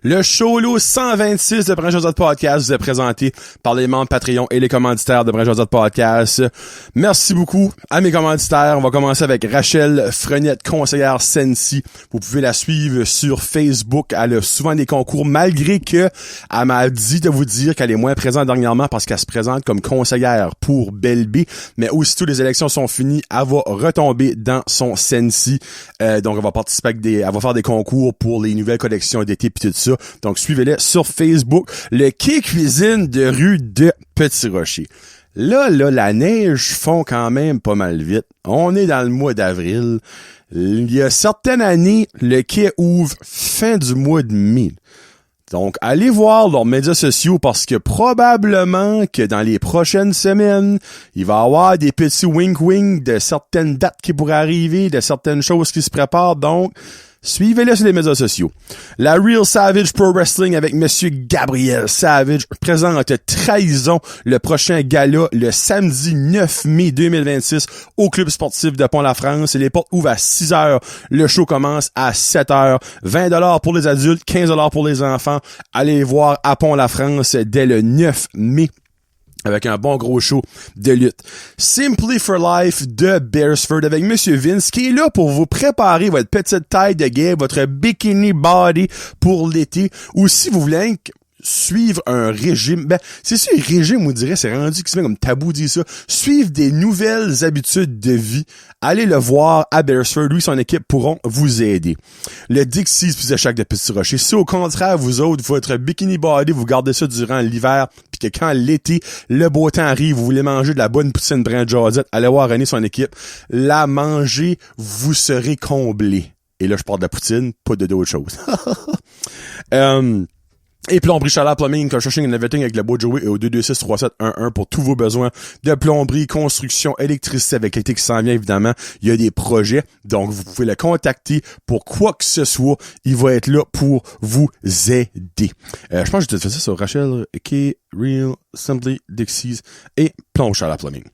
Le Cholo 126 de Brun Josette Podcast vous est présenté par les membres Patreon et les commanditaires de Brun Josette Podcast. Merci beaucoup à mes commanditaires. On va commencer avec Rachel Frenette, conseillère Sensi. Vous pouvez la suivre sur Facebook. Elle a souvent des concours, malgré que elle m'a dit de vous dire qu'elle est moins présente dernièrement parce qu'elle se présente comme conseillère pour Belle-B. Mais aussitôt les élections sont finies, elle va retomber dans son Sensi. Donc elle va participer avec elle va faire des concours pour les nouvelles collections d'été pis tout ça. Donc, suivez-les sur Facebook. Le quai cuisine de rue de Petit-Rocher. Là, la neige fond quand même pas mal vite. On est dans le mois d'avril. Il y a certaines années, le quai ouvre fin du mois de mai. Donc, allez voir leurs médias sociaux parce que probablement que dans les prochaines semaines, il va y avoir des petits wink-wink de certaines dates qui pourraient arriver, de certaines choses qui se préparent. Donc, suivez-les sur les médias sociaux. La Real Savage Pro Wrestling avec Monsieur Gabriel Savage présente Trahison, le prochain gala, le samedi 9 mai 2026 au Club sportif de Pont-la-France. Les portes ouvrent à 6 heures. Le show commence à 7 heures. 20$ pour les adultes, 15$ pour les enfants. Allez voir à Pont-la-France dès le 9 mai. Avec un bon gros show de lutte. Simply for Life de Beresford avec Monsieur Vince qui est là pour vous préparer votre petite taille de guerre, votre bikini body pour l'été. Ou si vous voulez suivre un régime, c'est sûr, régime, on dirait, c'est rendu qui se met comme tabou dit ça. Suivre des nouvelles habitudes de vie. Allez le voir à Beresford. Lui et son équipe pourront vous aider. Le Dixie's Pizza Shack de Petit-Rocher. Si au contraire, vous autres, votre bikini body, vous gardez ça durant l'hiver, puis que quand l'été, le beau temps arrive, vous voulez manger de la bonne poutine Brun Josette, allez voir René son équipe. La manger, vous serez comblé. Et là, je parle de la poutine, pas de d'autres choses. Et plomberie Chaleur Plumbing, Construction and Everything avec le beau Joey et au 226-3711 pour tous vos besoins de plomberie, construction, électricité avec l'été qui s'en vient évidemment. Il y a des projets, donc vous pouvez le contacter pour quoi que ce soit. Il va être là pour vous aider. Je pense que j'ai fait ça sur Rachel, K, Real, Simply, Dixie's et plomberie Chaleur Plumbing.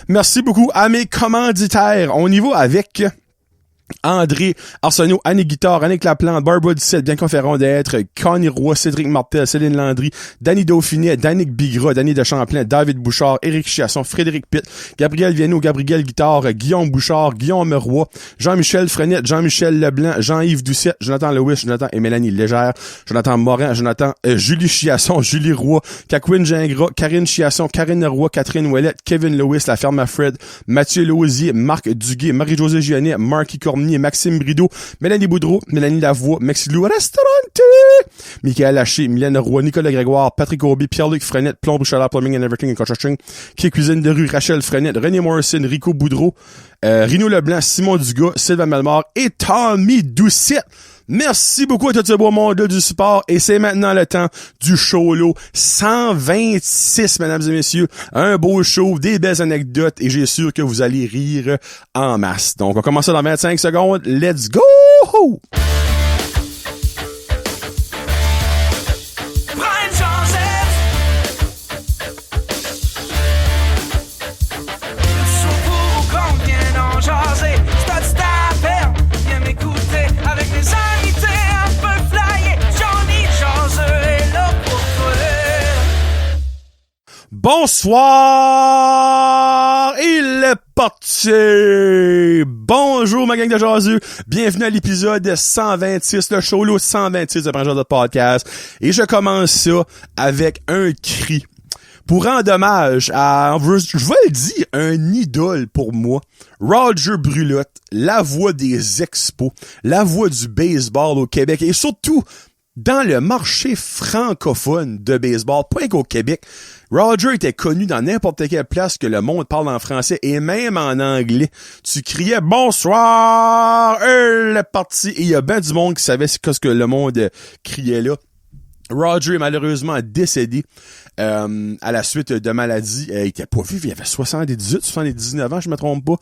Merci beaucoup à mes commanditaires. On y va avec André Arsenault, Annick Guitare, Annick Laplante, Barbara Ducette, Bianca Ferron d'être, Connie Roy, Cédric Martel, Céline Landry, Danny Dauphinet, Danick Bigra, Danny de Champlain, David Bouchard, Éric Chiasson, Frédéric Pitt, Gabriel Viano, Gabriel Guitare, Guillaume Bouchard, Guillaume Roy, Jean-Michel Frenette, Jean-Michel Leblanc, Jean-Yves Doucette, Jonathan Lewis, Jonathan et Mélanie Légère, Jonathan Morin, Julie Chiasson, Julie Roy, Kakwin Gingras, Karine Chiasson, Karine Roy, Catherine Ouellette, Kevin Lewis, La Ferme à Fred, Mathieu Lausier, Marc Duguay, Marie-Josée Gionnet, Marky Cormier, Maxime Brideau, Mélanie Boudreau, Mélanie Lavoie, Maxilou Restaurante, Michael Haché, Mylène Roy, Nicolas Grégoire, Patrick Aubé, Pierre-Luc Frenette, Plomberie Chaleur Plumbing and Everything and Construction, qui est cuisine de rue, Rachel Frenette, René Morrison, Rico Boudreau, Rino Leblanc, Simon Dugas, Sylvain Malmort et Tommy Doucette. Merci beaucoup à tout ce beau monde du support et c'est maintenant le temps du Cholo 126, mesdames et messieurs. Un beau show, des belles anecdotes et j'ai sûr que vous allez rire en masse. Donc, on commence ça dans 25 secondes. Let's go! Bonsoir! Il est parti! Bonjour ma gang de jaseux! Bienvenue à l'épisode 126, le Cholo 126 de Brun Josette Podcast. Et je commence ça avec un cri. Pour rendre hommage à, je vais le dire, un idole pour moi. Roger Brulotte, la voix des expos, la voix du baseball au Québec et surtout dans le marché francophone de baseball, pas qu'au Québec. Roger était connu dans n'importe quelle place que le monde parle en français et même en anglais. Tu criais « Bonsoir! » Elle est partie. Et il y a bien du monde qui savait ce que le monde criait là. Roger est malheureusement décédé à la suite de maladie. Il était pas vieux, il avait 79 ans, je me trompe pas.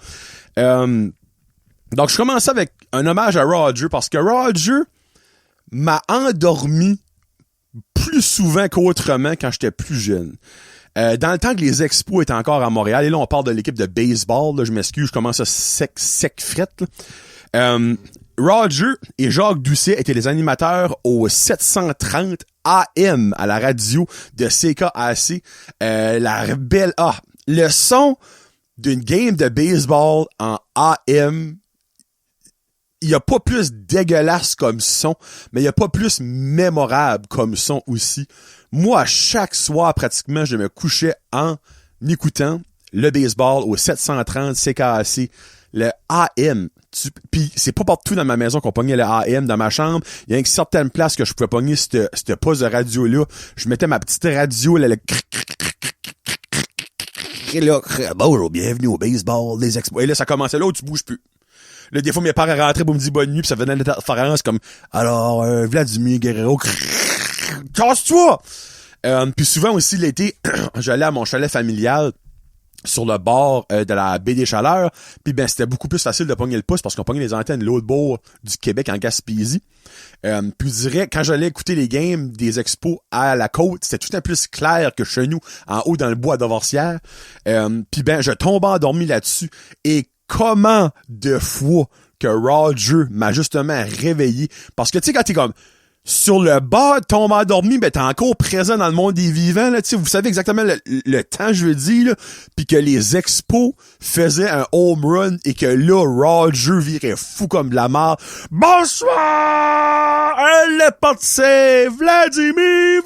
Donc, je commençais avec un hommage à Roger parce que Roger m'a endormi plus souvent qu'autrement quand j'étais plus jeune. Dans le temps que les expos étaient encore à Montréal, et là on parle de l'équipe de baseball, là, je m'excuse, je commence à sec frette. Roger et Jacques Doucet étaient les animateurs au 730 AM à la radio de CKAC. La belle... le son d'une game de baseball en AM, il y a pas plus dégueulasse comme son, mais il y a pas plus mémorable comme son aussi. Moi, à chaque soir, pratiquement, je me couchais en écoutant le baseball au 730 CKAC, le AM. Puis c'est pas partout dans ma maison qu'on pognait le AM dans ma chambre. Il y a une certaine place que je pouvais pogner cette poste de radio-là. Je mettais ma petite radio, là, le bonjour, bienvenue au baseball, les expos. Et là, ça commençait là où tu bouges plus. Là, des fois, mes parents rentraient pour me dire bonne nuit, puis ça venait l'interférence comme, alors, Vladimir Guerrero, casse-toi! Puis souvent aussi, l'été, j'allais à mon chalet familial sur le bord de la baie des Chaleurs, puis ben c'était beaucoup plus facile de pogner le pouce parce qu'on pognait les antennes de l'autre bord du Québec en Gaspésie. Puis je dirais, quand j'allais écouter les games des expos à la côte, c'était tout un peu plus clair que chez nous, en haut dans le bois d'Avorcière. Puis ben, je tombais endormi là-dessus. Et comment de fois que Roger m'a justement réveillé. Parce que tu sais, quand t'es comme sur le bas, tombe endormi, ben t'es encore présent dans le monde des vivants, là, tu sais, vous savez exactement le temps jeudi, là, pis que les expos faisaient un home run et que là, Roger virait fou comme de la mort. Bonsoir! Elle est partie! Vladimir!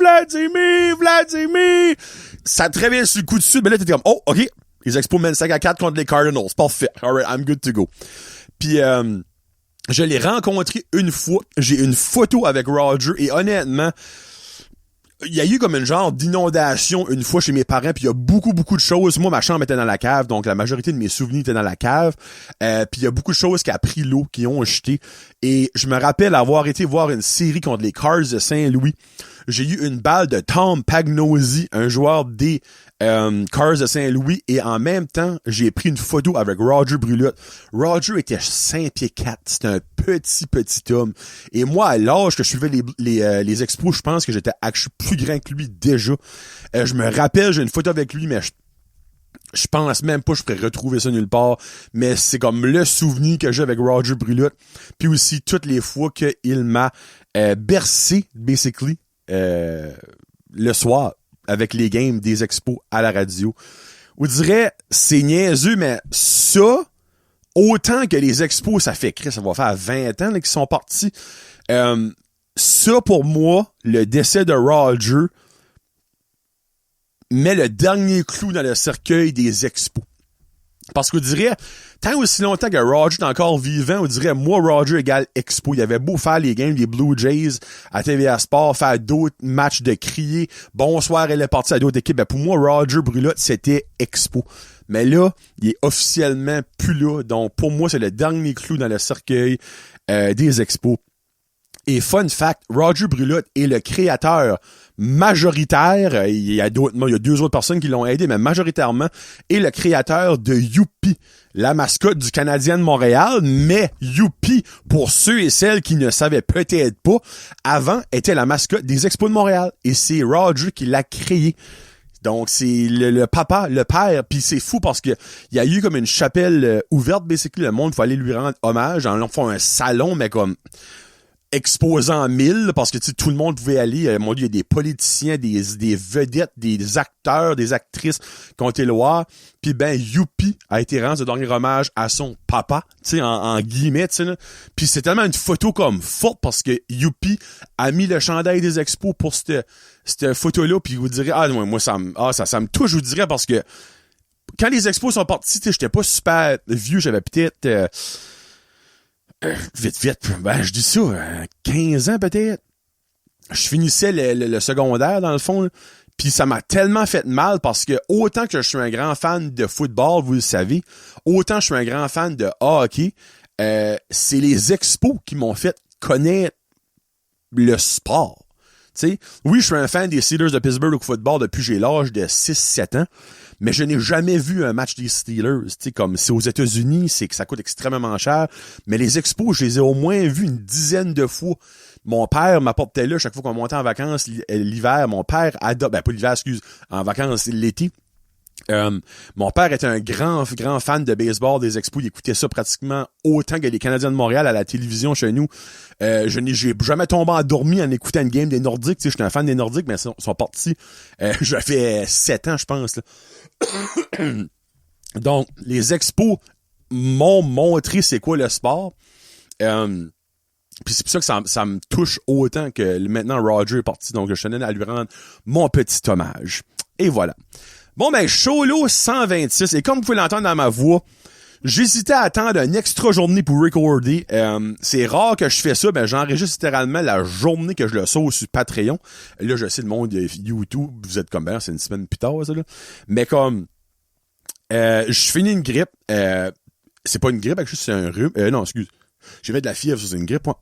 Ça te réveille sur le coup de dessus, ben là, t'étais comme, oh, ok, les expos mènent 5-4 contre les Cardinals. Parfait. Alright, I'm good to go. Puis, je l'ai rencontré une fois. J'ai une photo avec Roger et honnêtement, il y a eu comme une genre d'inondation une fois chez mes parents, puis il y a beaucoup de choses. Moi, ma chambre était dans la cave, donc la majorité de mes souvenirs étaient dans la cave. Puis il y a beaucoup de choses qui a pris l'eau, qui ont jeté. Et je me rappelle avoir été voir une série contre les Cards de Saint-Louis. J'ai eu une balle de Tom Pagnosi, un joueur des Cards de Saint-Louis, et en même temps, j'ai pris une photo avec Roger Brulotte. Roger était 5 pieds 4, c'était un petit homme. Et moi, à l'âge que je suivais les expos, je pense que je suis plus grand que lui déjà. Je me rappelle, j'ai une photo avec lui, mais je pense même pas que je pourrais retrouver ça nulle part, mais c'est comme le souvenir que j'ai avec Roger Brulotte. Puis aussi, toutes les fois qu'il m'a bercé, basically, le soir, avec les games des expos à la radio. On dirait, c'est niaiseux, mais ça, autant que les expos, ça fait, ça va faire 20 ans là, qu'ils sont partis. Ça, pour moi, le décès de Roger met le dernier clou dans le cercueil des expos. Parce qu'on dirait, tant aussi longtemps que Roger est encore vivant, on dirait, moi, Roger égale expo. Il avait beau faire les games des Blue Jays à TVA Sport, faire d'autres matchs de crier, bonsoir, elle est partie à d'autres équipes. Ben, pour moi, Roger Brulotte, c'était expo. Mais là, il est officiellement plus là. Donc, pour moi, c'est le dernier clou dans le cercueil des expos. Et fun fact, Roger Brulotte est le créateur majoritaire, il y a 2 autres personnes qui l'ont aidé, mais majoritairement, est le créateur de Youpi, la mascotte du Canadien de Montréal. Mais Youpi, pour ceux et celles qui ne savaient peut-être pas, avant, était la mascotte des Expos de Montréal. Et c'est Roger qui l'a créé. Donc, c'est le papa, le père, puis c'est fou parce que il y a eu comme une chapelle ouverte, basically, le monde, il faut aller lui rendre hommage, en font un salon, mais comme exposant 1000, parce que tout le monde pouvait aller. Mon Dieu, il y a des politiciens, des vedettes, des acteurs, des actrices qui ont été le voir. Puis ben, Youpi a été rendu de dernier hommage à son papa, tu sais, en guillemets, tu sais. Puis c'est tellement une photo comme forte parce que Youpi a mis le chandail des expos pour cette photo-là. Puis vous direz, moi ça me touche, je vous dirais, parce que quand les expos sont partis, tu sais, j'étais pas super vieux, j'avais peut-être vite, ben je dis ça, 15 ans peut-être. Je finissais le secondaire dans le fond, puis ça m'a tellement fait mal parce que autant que je suis un grand fan de football, vous le savez, autant je suis un grand fan de hockey, c'est les expos qui m'ont fait connaître le sport. T'sais, oui, je suis un fan des Steelers de Pittsburgh au football depuis que j'ai l'âge de 6-7 ans, mais je n'ai jamais vu un match des Steelers. T'sais, comme c'est aux États-Unis, c'est que ça coûte extrêmement cher, mais les expos, je les ai au moins vus une dizaine de fois. Mon père m'apportait là chaque fois qu'on montait en vacances l'hiver. Mon père adore, pas l'hiver, en vacances l'été, Mon père était un grand fan de baseball, des Expos. Il écoutait ça pratiquement autant que les Canadiens de Montréal à la télévision chez nous. J'ai jamais tombé endormi en écoutant une game des Nordiques. Tu sais, j'étais un fan des Nordiques, mais ils sont partis. J'avais 7 ans, je pense, là. Donc, les Expos m'ont montré c'est quoi le sport. Puis c'est pour ça que ça me touche autant que maintenant Roger est parti. Donc, je tenais à lui rendre mon petit hommage. Et voilà. Bon, ben, Cholo 126. Et comme vous pouvez l'entendre dans ma voix, j'hésitais à attendre une extra journée pour recorder. C'est rare que je fais ça. Ben, j'enregistre littéralement la journée que je le sors sur Patreon. Là, je sais, le monde de YouTube, vous êtes comme, ben, c'est une semaine plus tard, ça, là. Mais comme, je finis une grippe. C'est pas une grippe, c'est un rhume. Non, excuse. J'ai fait de la fièvre, c'est une grippe, moi.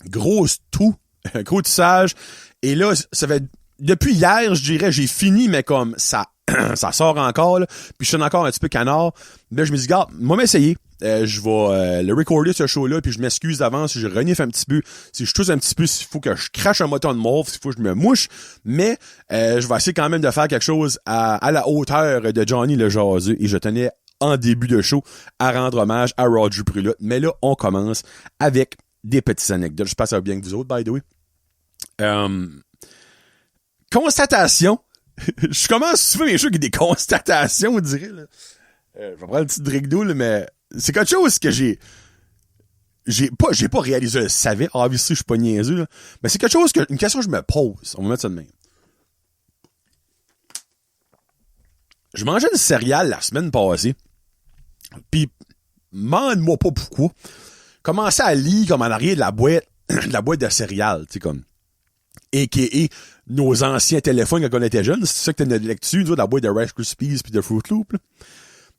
Grosse toux, gros tissage. Et là, ça fait... Depuis hier, je dirais, j'ai fini, mais comme ça ça sort encore, là. Puis je suis encore un petit peu canard. Mais je me dis, regarde, moi m'essayer. Je vais le recorder, ce show-là, puis je m'excuse d'avance si je renifle un petit peu, si je tousse un petit peu, s'il faut que je crache un moton de morve, s'il faut que je me mouche. Mais je vais essayer quand même de faire quelque chose à la hauteur de Johnny le jaseux. Et je tenais, en début de show, à rendre hommage à Roger Brulotte. Mais là, on commence avec des petites anecdotes. Je pense que ça va bien que vous autres, by the way. Constatation. Je commence souvent mes shows avec des constatations, on dirait. Là. Je vais prendre un petit drink d'eau, là, mais c'est quelque chose que j'ai pas réalisé, je le savais. Obviously, je suis pas niaiseux, là. Mais c'est quelque chose une question que je me pose. On va mettre ça de même. Je mangeais du céréales la semaine passée. Pis, demande-moi pas pourquoi. Commençais à lire comme en arrière de la boîte de céréales, tu sais, comme. A.K.A. nos anciens téléphones quand on était jeunes. C'est ça que t'as notre lecture, nous, de la boîte de Rice Krispies pis de Fruit Loop, là.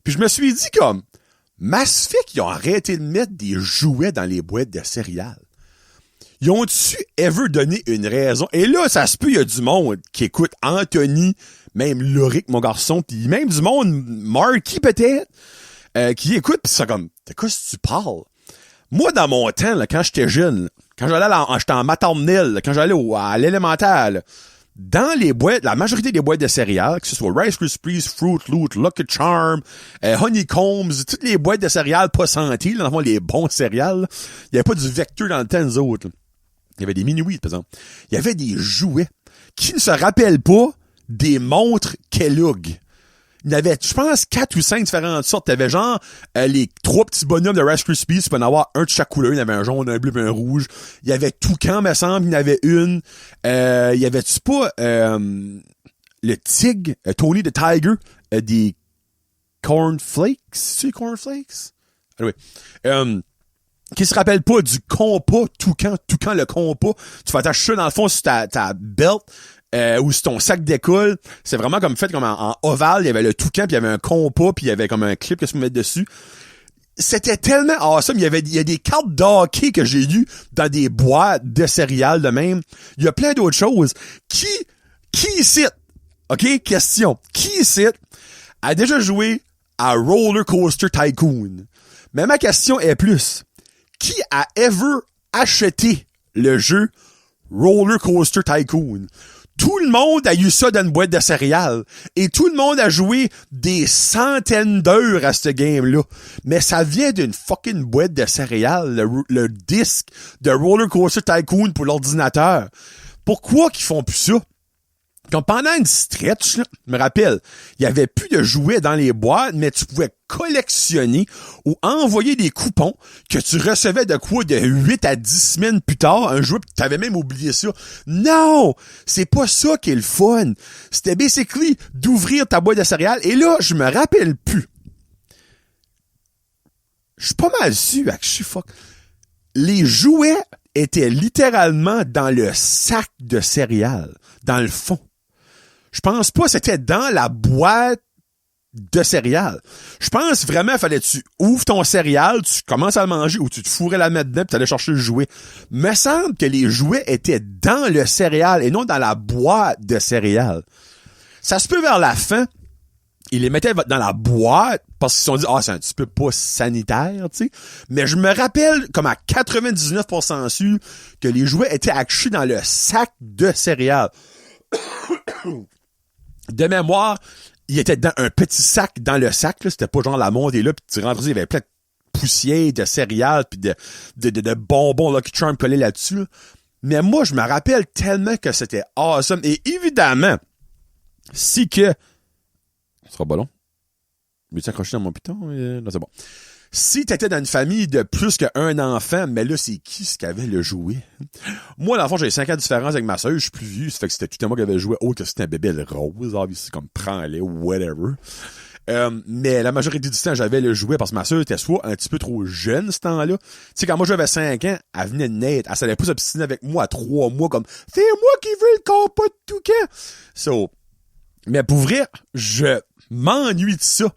Puis je me suis dit comme, Mass Effect, ils ont arrêté de mettre des jouets dans les boîtes de céréales. Ils ont-tu ever donné une raison? Et là, ça se peut, il y a du monde qui écoute Anthony, même Loric, mon garçon, pis même du monde, Marky peut-être, qui écoute pis c'est comme, de quoi si tu parles? Moi, dans mon temps, là, quand j'étais jeune, là, quand j'étais en maternelle, là, quand j'allais à l'élémentaire, là, dans les boîtes, la majorité des boîtes de céréales, que ce soit Rice Krispies, Fruit Loop, Lucky Charm, Honeycombs, toutes les boîtes de céréales pas santé, là, dans le fond, les bons céréales, là, il y avait pas du vecteur dans le temps, nous autres. Là. Il y avait des mini-wheats, par exemple. Il y avait des jouets qui ne se rappellent pas des montres Kellogg. Il y avait, je pense, 4 ou 5 différentes sortes. T'avais genre les 3 petits bonhommes de Rice Krispies, tu peux en avoir un de chaque couleur. Il y avait un jaune, un bleu et un rouge. Il y avait Toucan, me semble, il y en avait une. Il y avait-tu pas le tigre, Tony the Tiger, des cornflakes? C'est cornflakes? Ah oui. Qui se rappelle pas du compas, Toucan le compas. Tu vas attacher ça dans le fond sur ta belt. Ou sur ton sac d'école, c'est vraiment comme fait comme en ovale, il y avait le toucan, puis il y avait un compas, puis il y avait comme un clip que tu peux mettre dessus. C'était tellement awesome, il y a des cartes d'hockey que j'ai lues dans des boîtes de céréales de même. Il y a plein d'autres choses. Qui ici, OK, question, qui ici a déjà joué à Roller Coaster Tycoon? Mais ma question est plus, qui a ever acheté le jeu Roller Coaster Tycoon? Tout le monde a eu ça dans une boîte de céréales. Et tout le monde a joué des centaines d'heures à ce game-là. Mais ça vient d'une fucking boîte de céréales, le disque de Roller Coaster Tycoon pour l'ordinateur. Pourquoi qu'ils font plus ça? Comme pendant une stretch, là, je me rappelle, il y avait plus de jouets dans les boîtes, mais tu pouvais collectionner ou envoyer des coupons que tu recevais de quoi de 8 à 10 semaines plus tard, un jouet, pis t'avais même oublié ça. Non! C'est pas ça qui est le fun. C'était basically d'ouvrir ta boîte de céréales, et là, je me rappelle plus. Je suis pas mal sûr, que je suis fuck. Les jouets étaient littéralement dans le sac de céréales, dans le fond. Je pense pas que c'était dans la boîte de céréales. Je pense vraiment fallait que tu ouvres ton céréale, tu commences à le manger ou tu te fourrais la mettre dedans pis t'allais chercher le jouet. Me semble que les jouets étaient dans le céréal et non dans la boîte de céréales. Ça se peut vers la fin, ils les mettaient dans la boîte parce qu'ils se sont dit, c'est un petit peu pas sanitaire, tu sais. Mais je me rappelle comme à 99% sûr que les jouets étaient accrochés dans le sac de céréales. De mémoire, il était dans un petit sac dans le sac, là. C'était pas genre la montée là, puis tu rentrais, il y avait plein de poussière, de céréales, puis de bonbons Lucky Charms collés là-dessus. Là. Mais moi, je me rappelle tellement que c'était awesome. Et évidemment, si que... Ce sera pas long. Je vais accroché dans mon piton? Non, c'est bon. Si t'étais dans une famille de plus qu'un enfant, mais là, c'est qui ce qui avait le jouet? Moi, dans le fond, j'avais 5 ans de différence avec ma soeur, je suis plus vieux, ça fait que c'était tout à moi qui avait joué autre que c'était un bébé rose, obviously, comme prends-les, whatever. Mais la majorité du temps, j'avais le jouet parce que ma soeur était soit un petit peu trop jeune ce temps-là. Tu sais, quand moi j'avais 5 ans, elle venait de naître. Elle savait pas s'obstiner avec moi à 3 mois comme « C'est moi qui veux le compas de toucan! » So, mais pour vrai, je m'ennuie de ça.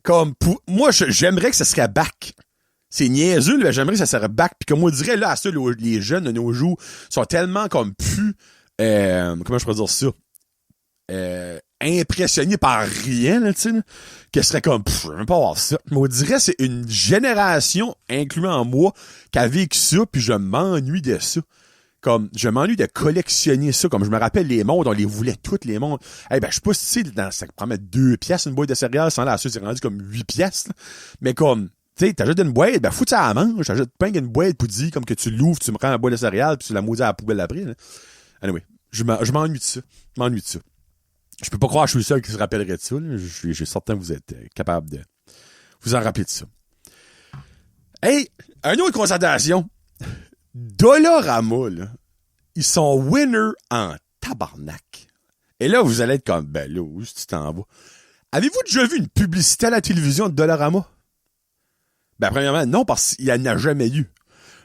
Comme, moi, j'aimerais que ça serait back. C'est niaiseux, mais j'aimerais que ça serait back. Puis comme on dirait, là, à ça, les jeunes de nos jours sont tellement comme plus, comment je pourrais dire ça? Impressionnés par rien, là, tu sais, que ce serait comme, je veux même pas avoir ça. Mais on dirait c'est une génération, incluant moi, qui a vécu ça, puis je m'ennuie de ça. Comme, je m'ennuie de collectionner ça. Comme je me rappelle, les mondes, on les voulait toutes, les mondes. Eh ben, je sais pas si, tu sais, ça prend mettre 2 piastres, une boîte de céréales, sans la suite, c'est rendu comme 8 piastres, là. Mais comme, tu sais, t'achètes une boîte, ben, fous ça à la manche, t'achètes pas une boîte pour dire, comme que tu l'ouvres, tu me prends la boîte de céréales, puis tu la maudis à la poubelle après, là. Anyway, je m'ennuie de ça. Je m'ennuie de ça. Je peux pas croire que je suis le seul qui se rappellerait de ça, là. Je suis certain que vous êtes capable de vous en rappeler de ça. Hey, une autre constatation. Dollarama, là, ils sont winners en tabarnak. Et là, vous allez être comme, ben là, où tu t'en vas? Avez-vous déjà vu une publicité à la télévision de Dollarama? Ben, premièrement, non, parce qu'il n'y en a jamais eu.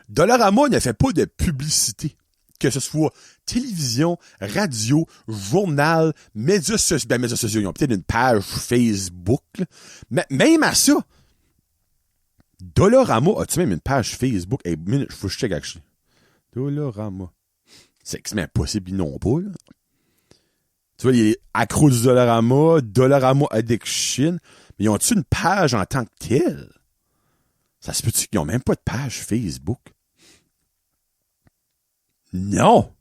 Dollarama ne fait pas de publicité. Que ce soit télévision, radio, journal, médias sociaux. Ben, médias sociaux, ils ont peut-être une page Facebook, là. Mais même à ça, Dollarama, as-tu même une page Facebook? Hey, minute, faut que je check actually. Dollarama. C'est même impossible, ils n'ont pas, là. Tu vois, il y a accro du Dollarama Addiction. Mais ils ont-tu une page en tant que telle? Ça se peut-tu qu'ils n'ont même pas de page Facebook? Non!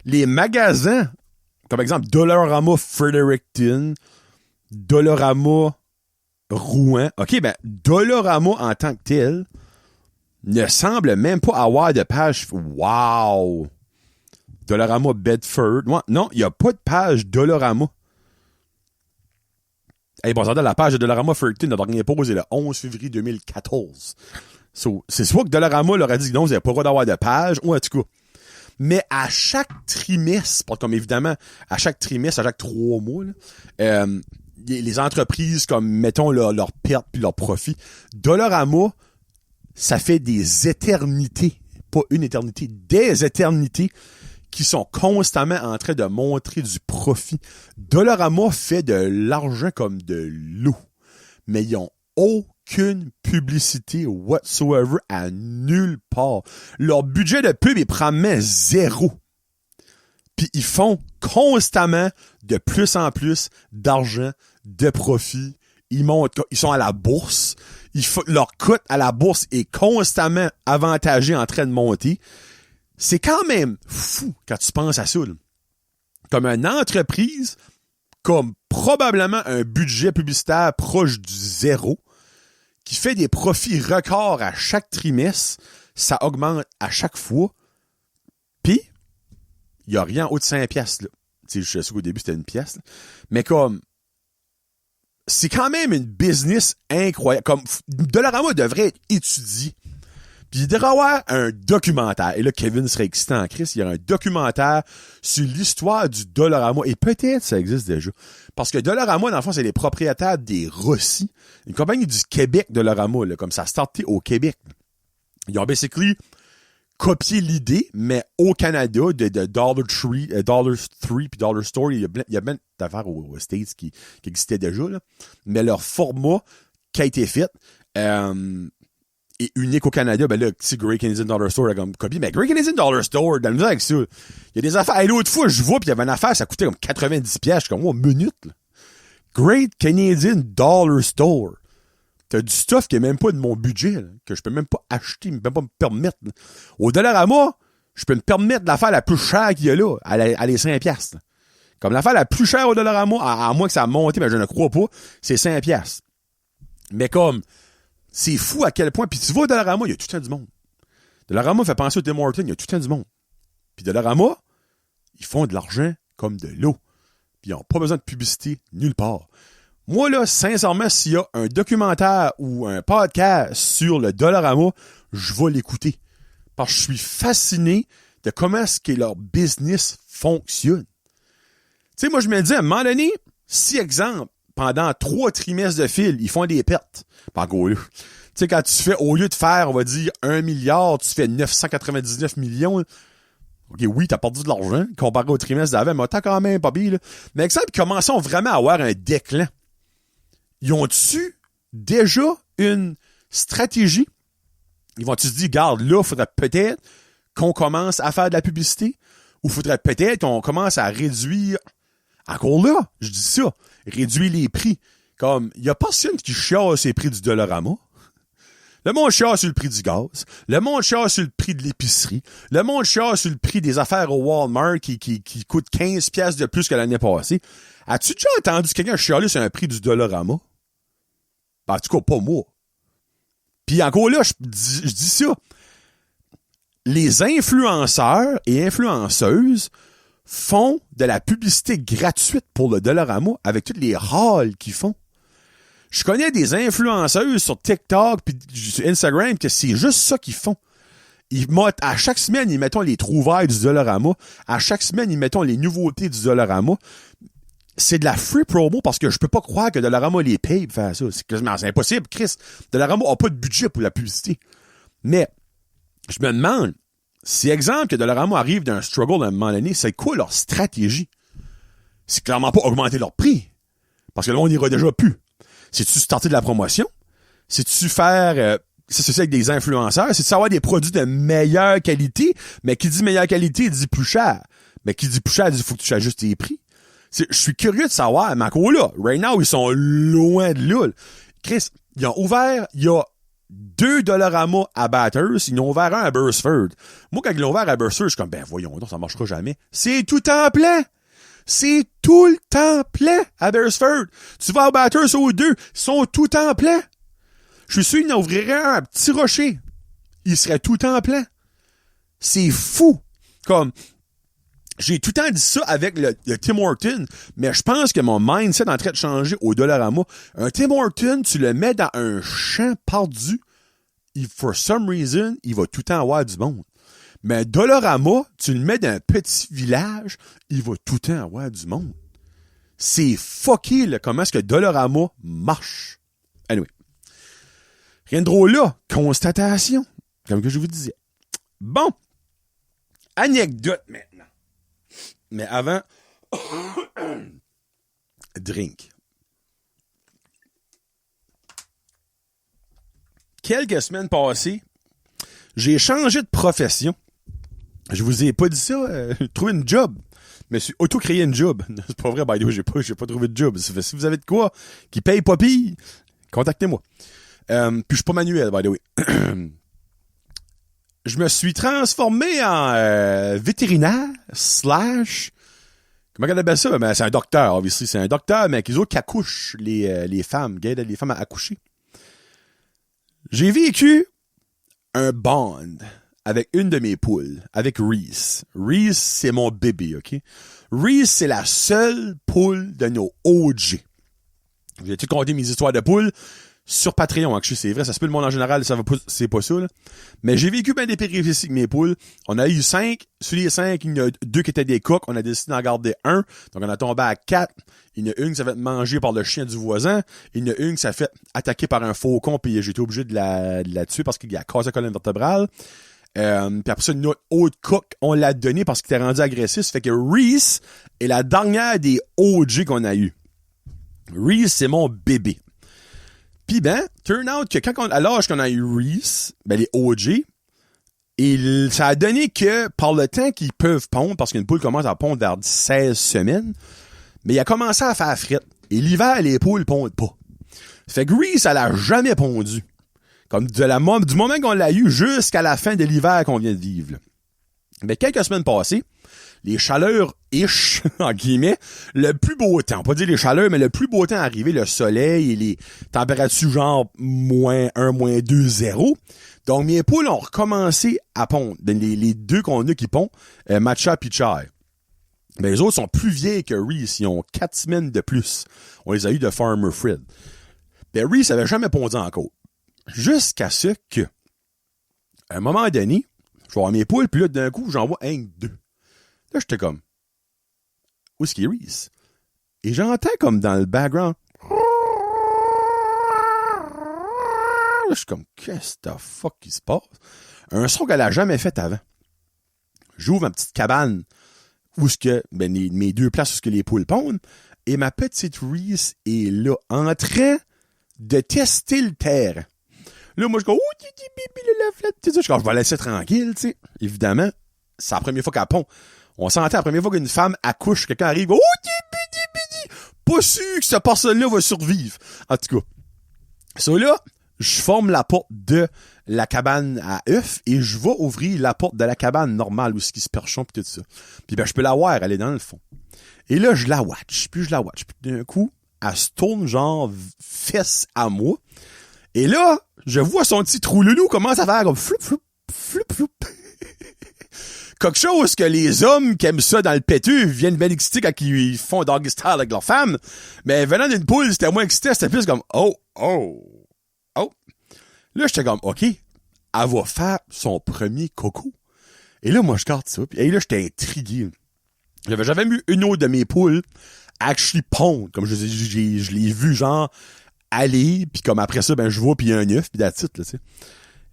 Les magasins, comme exemple, Dollarama Fredericton, Dollarama Rouen. OK, ben, Dollarama en tant que tel ne semble même pas avoir de page. Wow! Dollarama Bedford. Non, il n'y a pas de page Dollarama. Hey, bon, ça la page de Dollarama Fredericton, la dernière pause est le 11 février 2014. So, c'est soit que Dollarama leur a dit que non, vous n'avez pas le droit d'avoir de page, ou en tout cas. Mais à chaque trimestre, comme évidemment, à chaque 3 mois, là, les entreprises, comme, mettons, leur perte puis leur profit, Dollarama, ça fait des éternités, pas une éternité, des éternités qui sont constamment en train de montrer du profit. Dollarama fait de l'argent comme de l'eau, mais ils ont aucune publicité whatsoever à nulle part. Leur budget de pub est probablement 0. Puis ils font constamment de plus en plus d'argent, de profit. Ils sont à la bourse. Leur cote à la bourse est constamment avantagée en train de monter. C'est quand même fou quand tu penses à ça, là. Comme une entreprise, comme probablement un budget publicitaire proche du 0, qui fait des profits records à chaque trimestre, ça augmente à chaque fois, puis il n'y a rien en haut de 5 piastres, là. Tu sais, je sais qu'au début, c'était 1 pièce, là. Mais comme, c'est quand même une business incroyable. Comme, Dollarama devrait être étudié. Puis il devrait y avoir un documentaire. Et là, Kevin serait excité en Christ. Il y aurait un documentaire sur l'histoire du Dollarama. Et peut-être ça existe déjà. Parce que Dollarama, dans le fond, c'est les propriétaires des Rossi. Une compagnie du Québec, Dollarama, là, comme ça a starté au Québec. Ils ont basically copié l'idée, mais au Canada, de Dollar Tree puis Dollar Store. Il y a plein d'affaires aux States qui existaient déjà, là. Mais leur format qui a été fait, est unique au Canada, ben là, si Great Canadian Dollar Store a comme copie, mais Great Canadian Dollar Store, dans le misère avec ça, il y a des affaires, et l'autre fois, je vois, puis il y avait une affaire, ça coûtait comme 90$, je suis comme, minute, là. Great Canadian Dollar Store. T'as du stuff qui est même pas de mon budget, là, que je peux même pas acheter, même pas me permettre, là. Au Dollarama, je peux me permettre l'affaire la plus chère qu'il y a là, à les 5$, là. Comme l'affaire la plus chère au Dollarama, à moins que ça a monté, mais je ne crois pas, c'est 5 piastres. Mais comme, c'est fou à quel point, puis tu vas au Dollarama, il y a tout le temps du monde. Dollarama fait penser au Tim Hortons, il y a tout le temps du monde. Puis Dollarama, ils font de l'argent comme de l'eau. Puis ils n'ont pas besoin de publicité nulle part. Moi, là, sincèrement, s'il y a un documentaire ou un podcast sur le Dollarama, je vais l'écouter. Parce que je suis fasciné de comment est-ce que leur business fonctionne. Tu sais, moi, je me dis, à un moment donné, si, exemple, pendant 3 trimestres de fil, ils font des pertes. Pas gros, là. Tu sais, quand tu fais, au lieu de faire, on va dire, 1 milliard, tu fais 999 millions. OK, oui, t'as perdu de l'argent, comparé au trimestre d'avant, mais t'as quand même pas bien, là. Mais exemple, ils commençons vraiment à avoir un déclin. Ils ont-tu déjà une stratégie? Ils vont-tu se dire, regarde, là, faudrait peut-être qu'on commence à faire de la publicité? Ou faudrait peut-être qu'on commence à réduire, encore là, je dis ça, réduire les prix. Comme, il y a personne qui chiale ces prix du Dollarama. Le monde chiale sur le prix du gaz. Le monde chiale sur le prix de l'épicerie. Le monde chiale sur le prix des affaires au Walmart qui coûtent 15 piastres de plus que l'année passée. As-tu déjà entendu quelqu'un chialer sur un prix du Dollarama? En tout cas, pas moi. Puis encore là, je dis ça. Les influenceurs et influenceuses font de la publicité gratuite pour le Dollarama avec toutes les râles qu'ils font. Je connais des influenceuses sur TikTok puis sur Instagram que c'est juste ça qu'ils font. À chaque semaine, ils mettent les trouvailles du Dollarama. À chaque semaine, ils mettent les nouveautés du Dollarama. C'est de la free promo parce que je peux pas croire que Dollarama les paye pour faire ça. C'est impossible, Chris. Dollarama a pas de budget pour la publicité. Mais, je me demande, si exemple que Dollarama arrive d'un struggle à un moment donné, c'est quoi leur stratégie? C'est clairement pas augmenter leur prix. Parce que là, on n'ira déjà plus. C'est-tu starter de la promotion? C'est-tu faire c'est avec des influenceurs? C'est-tu avoir des produits de meilleure qualité? Mais qui dit meilleure qualité, dit plus cher. Mais qui dit plus cher, dit il faut que tu ajustes tes prix. Je suis curieux de savoir, mais encore là, right now, ils sont loin de là. Chris, ils ont ouvert, il y a 2 Dollarama à Bathurst, ils ont ouvert un à Burstford. Moi, quand ils l'ont ouvert à Burstford, je suis comme, ben voyons donc, ça marchera jamais. C'est tout en plein! C'est tout le temps plein à Burstford. Tu vas à Bathurst aux 2, ils sont tout en plein. Je suis sûr qu'ils en ouvriraient un à Petit Rocher. Il serait tout en plein. C'est fou. Comme, j'ai tout le temps dit ça avec le Tim Hortons, mais je pense que mon mindset est en train de changer au Dollarama. Un Tim Hortons, tu le mets dans un champ perdu, for some reason, il va tout le temps avoir du monde. Mais un Dollarama, tu le mets dans un petit village, il va tout le temps avoir du monde. C'est fucké, là, comment est-ce que Dollarama marche. Anyway. Rien de drôle là. Constatation. Comme que je vous disais. Bon. Anecdote maintenant. Mais avant, drink. Quelques semaines passées, j'ai changé de profession. Je vous ai pas dit ça, trouver une job. Je me suis auto-créé une job. C'est pas vrai, by the way, j'ai pas trouvé de job. Si vous avez de quoi qui paye pas pire, contactez-moi. Puis je suis pas manuel, by the way. Je me suis transformé en vétérinaire / comment on appelle ça? Ben, c'est un docteur, obviously. C'est un docteur, mais qui accouche les femmes, qui aide les femmes à accoucher. J'ai vécu un bond avec une de mes poules, avec Reese. Reese, c'est mon bébé, OK? Reese, c'est la seule poule de nos OG. J'ai tout compté mes histoires de poules sur Patreon, actually, c'est vrai, ça se peut le monde en général, ça va pas, c'est pas ça, là. Mais j'ai vécu bien des péripéties avec mes poules. On a eu 5. Sur les 5, il y en a 2 qui étaient des coqs. On a décidé d'en garder un. Donc, on a tombé à 4. Il y en a une qui s'est fait manger par le chien du voisin. Il y en a une qui s'est fait attaquer par un faucon, puis j'ai été obligé de la tuer parce qu'il a cassé la colonne vertébrale. Puis après ça, notre autre coq, on l'a donné parce qu'il était rendu agressif. Ça fait que Reese est la dernière des OG qu'on a eu. Reese, c'est mon bébé. Puis ben, turn out que à l'âge qu'on a eu Reese, ben les OG, et ça a donné que par le temps qu'ils peuvent pondre, parce qu'une poule commence à pondre vers 16 semaines, mais il a commencé à faire frette. Et l'hiver, les poules pondent pas. Fait que Reese, elle a jamais pondu. Comme du moment qu'on l'a eu jusqu'à la fin de l'hiver qu'on vient de vivre. Là. Mais quelques semaines passées, les chaleurs-ish, en guillemets, le plus beau temps, pas dire les chaleurs, mais le plus beau temps arrivé, le soleil et les températures genre -1, -2, 0. Donc, mes poules ont recommencé à pondre. Les deux qu'on a qui pondent, Matcha et Chai. Ben, les autres sont plus vieilles que Reese. Ils ont 4 semaines de plus. On les a eu de Farmer Fred. Ben, Reese avait jamais pondu encore. Jusqu'à ce que, à un moment donné, je vais voir mes poules, puis là, d'un coup, j'en vois un, deux. Là, j'étais comme, où est-ce qu'il est Reese? Et j'entends comme dans le background, là, je suis comme, qu'est-ce que fuck qui se passe? Un son qu'elle a jamais fait avant. J'ouvre ma petite cabane où ce que, ben, mes deux places où ce que les poules pondent, et ma petite Reese est là, en train de tester le terrain. Là, moi, je dis, oh, bibi, la flatte, tu sais, je vais la laisser tranquille, tu sais. Évidemment, c'est la première fois qu'elle pond. On s'entend la première fois qu'une femme accouche, quelqu'un arrive, oh, bidi. Pas sûr que cette personne-là va survivre. En tout cas. Ça, là, je forme la porte de la cabane à œufs et je vais ouvrir la porte de la cabane normale où ce qui se perchon pis tout ça. Puis ben, je peux la voir, elle est dans le fond. Et là, je la watch. Puis d'un coup, elle se tourne genre fesse à moi. Et là, je vois son petit trou loulou commence à faire comme floup. Quelque chose que les hommes qui aiment ça dans le pétu viennent bien exciter quand ils font doggy style avec leur femme. Mais venant d'une poule, c'était moins excité, c'était plus comme oh. Là, j'étais comme, OK, elle va faire son premier coco. Et là, moi, je garde ça. Et là, j'étais intrigué. J'avais jamais vu une autre de mes poules actually pondre. Comme je l'ai vu, genre, aller, puis comme après ça, ben, je vois, puis il y a un œuf, puis that's it, là, tu sais.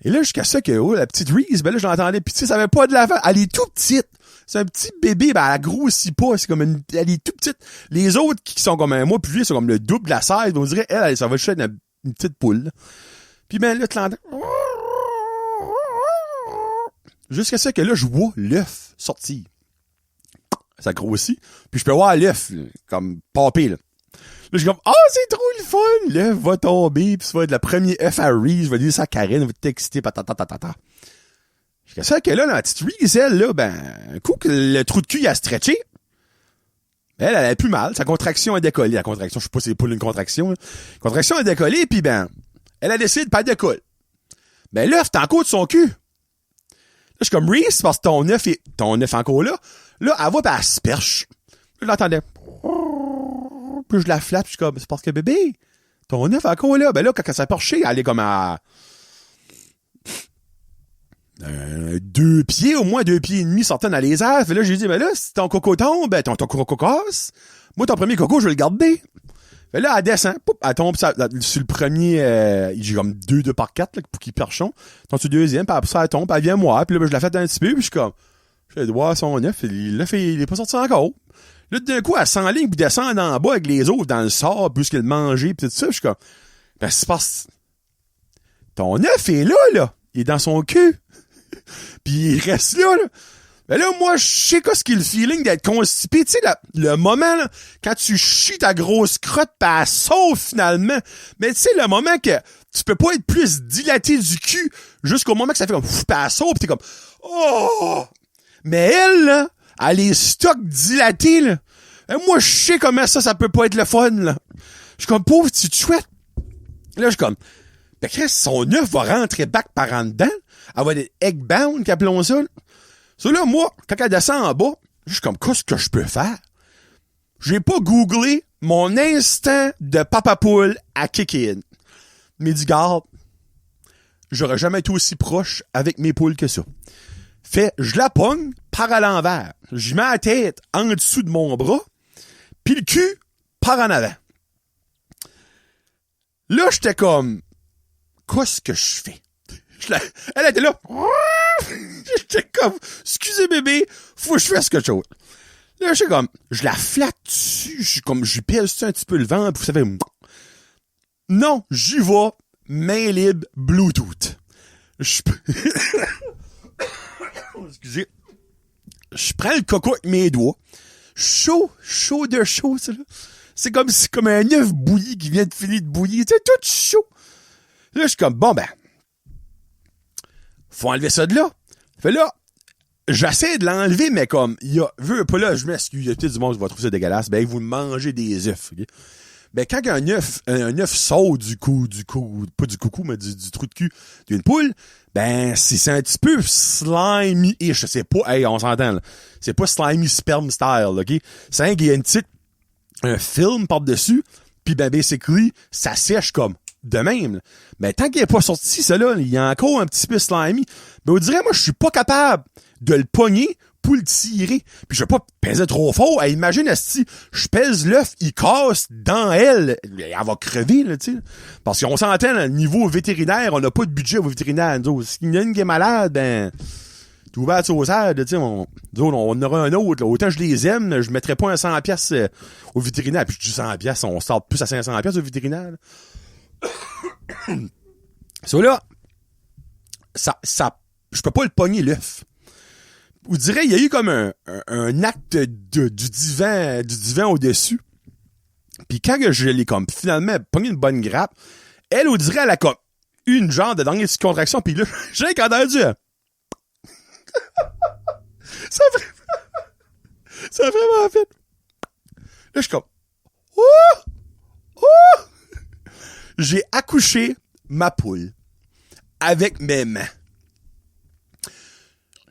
Et là, jusqu'à ça que, oh, la petite Reese, ben là, je l'entendais, puis tu sais, ça avait pas de l'avant. Elle est tout petite. C'est un petit bébé, ben, elle grossit pas. C'est comme elle est tout petite. Les autres qui sont comme un mois plus vieux, sont comme le double de la size. On dirait, elle, ça va juste être une petite poule, là. Puis ben là, tu l'entends. Jusqu'à ce que là, je vois l'œuf sortir. Ça grossit. Puis je peux voir l'œuf, comme popper, là. Là, je suis comme, c'est trop le fun! L'œuf va tomber, puis ça va être le premier œuf à Reese, je vais dire ça à Karen, elle va t'exciter, patata. Jusqu'à ce que là, la petite Reese, elle, là, ben, un coup que le trou de cul a stretché, elle a plus mal. Sa contraction a décollé. La contraction, je sais pas si c'est pas une contraction, là. Contraction a décollé, puis ben, elle a décidé de pas décoller. Ben, l'œuf, t'es encore de son cul. Là, je suis comme Reese, parce que ton œuf encore là. Là, elle va, pis elle se perche. Là, je l'entendais. Puis je la flatte, puis je suis comme, c'est parce que bébé, ton œuf encore là. Ben là, quand elle s'est perchée, elle est comme à 2 pieds, au moins 2 pieds et demi sortant dans les airs. Fait là, j'ai dit, ben là, si ton coco tombe, ben ton coco casse. Moi, ton premier coco, je vais le garder. Fait là, elle descend, poup, elle tombe sur le premier, j'ai comme 2 par 4, là, pour qu'il perchon. Tombe sur le deuxième, puis après ça, elle tombe, puis elle vient moi, puis là, ben, je la fais un petit peu, puis je suis comme, je vais voir son œuf, l'œuf, il est pas sorti encore. Là, d'un coup, elle s'enligne, puis descend en bas avec les autres dans le sable, puisqu'elle mangeait, puis tout ça, je suis comme, ben, c'est parce ton œuf est là, il est dans son cul. Puis il reste là. Ben là, moi, je sais quoi ce qu'est le feeling d'être constipé. Tu sais, le moment, là, quand tu chies ta grosse crotte, pis elle sauve finalement. Mais tu sais, le moment que tu peux pas être plus dilaté du cul jusqu'au moment que ça fait comme pis elle sauve, pis t'es comme oh! Mais elle, là, elle est stock dilaté, là. Et moi, je sais comment ça peut pas être le fun, là. Je suis comme pauvre petite chouette. Là, je suis comme ben Chris, son œuf va rentrer back par en dedans. Elle va être eggbound, qu'appelons ça. Ça là, moi, quand elle descend en bas, je suis comme, qu'est-ce que je peux faire? J'ai pas googlé mon instinct de papa poule à kick in. Mais dis, garde, j'aurais jamais été aussi proche avec mes poules que ça. Fait, je la pogne par à l'envers. Je mets la tête en dessous de mon bras, puis le cul par en avant. Là, j'étais comme, qu'est-ce que je fais? Elle était là. J'étais comme, excusez bébé, faut que je fasse quelque chose. Là, j'étais comme, je la flatte dessus, je pèse un petit peu le ventre, puis ça fait, non, j'y vais, main libre, Bluetooth. Excusez. Je prends le coco avec mes doigts. Chaud, ça, là. C'est comme un œuf bouilli qui vient de finir de bouillir, c'est tout chaud. Là, je suis comme, bon, ben, faut enlever ça de là. Fait là, j'essaie de l'enlever, mais comme, pas là, je m'excuse, il y a peut-être du monde qui va trouver ça dégueulasse, ben, vous mangez des œufs, ok? Ben, quand un œuf sort pas du coucou, mais du trou de cul d'une poule, ben, c'est un petit peu slimy-ish. C'est pas, hey, on s'entend, là. C'est pas slimy sperm style, ok? C'est qu'il y a un film par-dessus, pis ben, basically, ça sèche comme de même, là. Mais tant qu'il est pas sorti, ça là, il y a encore un petit peu slimy. Ben, on dirait, moi, je suis pas capable de le pogner pour le tirer. Puis je vais pas peser trop fort. Hey, imagine, si je pèse l'œuf, il casse dans elle. Elle va crever, là, tu sais. Parce qu'on s'entend, au niveau vétérinaire, on n'a pas de budget au vétérinaire. S'il y en a une qui est malade, ben, tout va être au sable, tu sais. On aura un autre, là. Autant je les aime, je mettrais pas un 100 pièces au vétérinaire. Puis je dis 100 pièces, on sort plus à 500 pièces au vétérinaire. So là, je peux pas le pogner l'œuf. Vous direz, il y a eu comme un acte du divan au-dessus. Puis quand je l'ai comme finalement pogné une bonne grappe, elle, on dirait, elle a comme une genre de dernière contraction, puis là, j'ai entendu. Ça a vraiment fait. Là, je suis comme, j'ai accouché ma poule avec mes mains.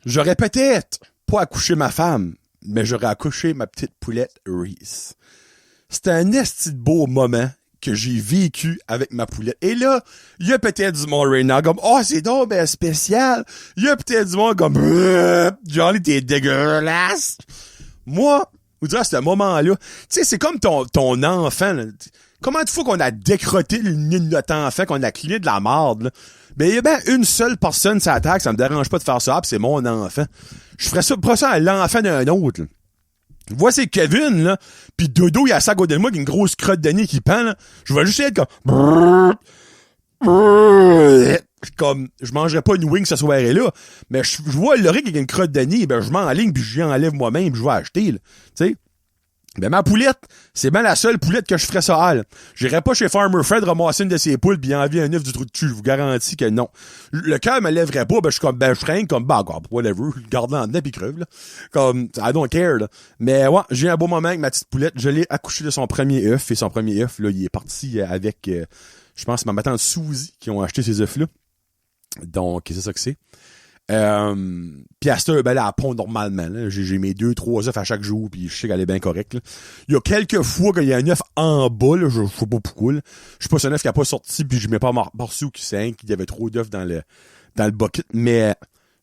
J'aurais peut-être pas accouché ma femme, mais j'aurais accouché ma petite poulette Reese. C'était un esti de beau moment que j'ai vécu avec ma poulette. Et là, il y a peut-être du monde right now comme, oh, c'est donc ben spécial. Il y a peut-être du monde comme, Johnny, t'es dégueulasse. Moi, vous direz à ce moment-là, tu sais, c'est comme ton enfant, là. Combien de fois qu'on a décrotté le nid de notre enfant, qu'on a cligné de la marde, là? Ben, il y a bien une seule personne sur la table, ça me dérange pas de faire ça, pis c'est mon enfant. Je ferais ça, pas ça à l'enfant d'un autre, là. Voici Kevin, là, pis Dodo, il a ça à côté de moi, avec une grosse crotte de nez qui pend, là. Je vais juste être comme, je mangerais pas une wing ce soir-là, mais je vois le riz avec une crotte de nez, ben, je m'enligne pis j'y enlève moi-même pis je vais acheter, là. Tu sais? Ben, ma poulette, c'est bien la seule poulette que je ferais ça à elle. J'irais pas chez Farmer Fred ramasser une de ses poules pis enlever un œuf du trou de cul. Je vous garantis que non. Le cœur me lèverait pas, ben, je suis comme, ben, je freine comme, ben, whatever. Garde-la en dedans pis creve, là. Comme, I don't care, là. Mais, ouais, j'ai eu un beau moment avec ma petite poulette. Je l'ai accouché de son premier œuf et son premier œuf, là, il est parti avec, je pense, ma tante Suzy qui ont acheté ces œufs-là. Donc, c'est ça que c'est. Puis à cette heure, ben là, elle pond normalement, là. J'ai mes 2-3 œufs à chaque jour, puis je sais qu'elle est bien correcte, là. Il y a quelques fois qu'il y a un œuf en bas, là, je sais pas pourquoi, là. Je sais pas si c'est un œuf qui a pas sorti, puis je m'ai pas morçu ou qu'il y avait trop d'œufs dans le bucket, mais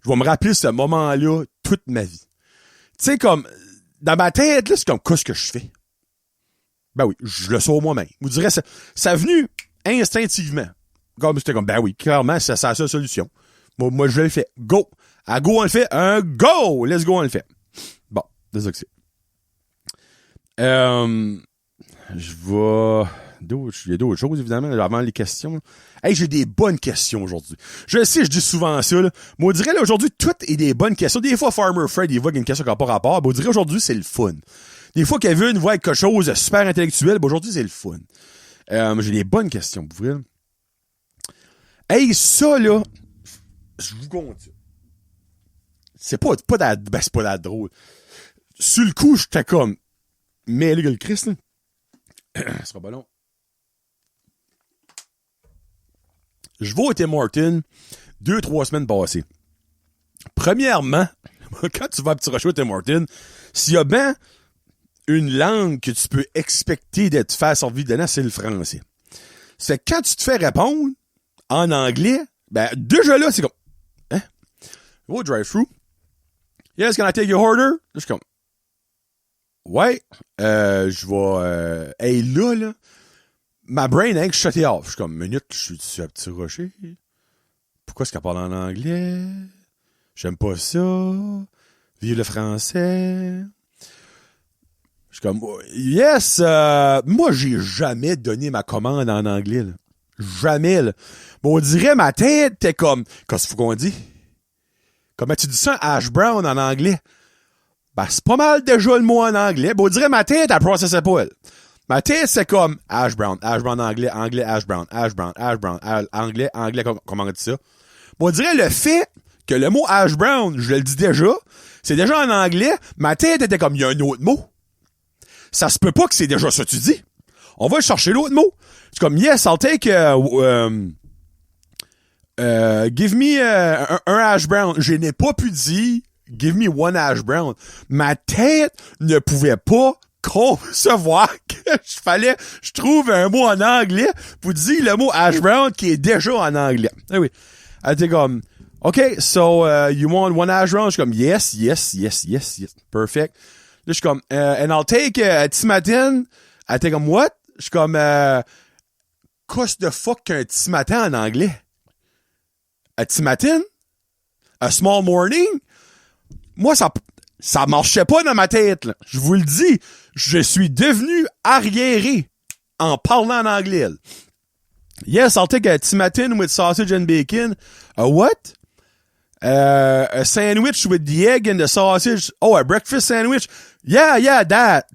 je vais me rappeler ce moment-là toute ma vie. Tu sais, comme, dans ma tête, là, c'est comme, qu'est-ce que je fais? Ben oui, je le sors moi-même. Vous direz, ça a venu instinctivement. Comme, c'était comme, ben oui, clairement, c'est la seule solution. Moi, je le fais. Go! À go, on le fait. Un go! Let's go, on le fait. Bon, c'est ça que c'est. Je vais... Il y a d'autres choses, évidemment, avant les questions. Hey, j'ai des bonnes questions aujourd'hui. Je sais, je dis souvent ça, là. Mais on dirait, là, aujourd'hui, tout est des bonnes questions. Des fois, Farmer Fred, il voit qu'il y a une question qui n'a pas rapport. Mais on dirait, aujourd'hui, c'est le fun. Des fois, Kevin voit quelque chose de super intellectuel. Mais aujourd'hui, c'est le fun. J'ai des bonnes questions, pour vrai. Hey, ça, là... Je vous compte ça. C'est pas drôle. Sur le coup, j'étais comme, mêlé que le Christ, là. Ce sera pas long. Je vais au Tim Hortons 2-3 semaines passées. Premièrement, quand tu vas à Petit Rocher au Tim Hortons, s'il y a bien une langue que tu peux expecter d'être fait servir dedans, c'est le français. C'est quand tu te fais répondre en anglais, ben, déjà là, c'est comme, hein? Au drive-thru. Yes, can I take your order? Je suis comme, ouais, je vais, hey, là, ma brain, hein, que je shutée off. Je suis comme, minute, je suis à Petit Rocher. Pourquoi est-ce qu'elle parle en anglais? J'aime pas ça. Vive le français. Je suis comme, yes, moi, j'ai jamais donné ma commande en anglais, là. Jamais, là. Bon, on dirait, ma tête, t'es comme, qu'est-ce qu'il faut qu'on dit? Comment tu dis ça, hash brown en anglais? Ben, c'est pas mal déjà le mot en anglais. Bon, on dirait, ma tête, elle processait pas, elle. Ma tête, c'est comme, hash brown anglais, anglais, hash brown, anglais, comment on dit ça? Bon, on dirait le fait que le mot hash brown, je le dis déjà, c'est déjà en anglais, ma tête était comme, il y a un autre mot. Ça se peut pas que c'est déjà ça que tu dis. On va chercher l'autre mot. C'est comme, yes, I'll take, give me un hash brown. Je n'ai pas pu dire, give me one hash brown. Ma tête ne pouvait pas concevoir que je trouve un mot en anglais pour dire le mot hash brown qui est déjà en anglais. Ah oui. Elle était comme, OK, so, you want one hash brown? Je suis comme, yes. Perfect. Là, je suis comme, and I'll take Timatin. Elle était comme, what? Je suis comme, qu'est-ce de fuck qu'un Timatin en anglais? A Timatin? A small morning? Moi, ça marchait pas dans ma tête, là. Je vous le dis. Je suis devenu arriéré en parlant en anglais. Yes, I'll take a Timatin with sausage and bacon. A what? A sandwich with the egg and the sausage. Oh, a breakfast sandwich? Yeah, that.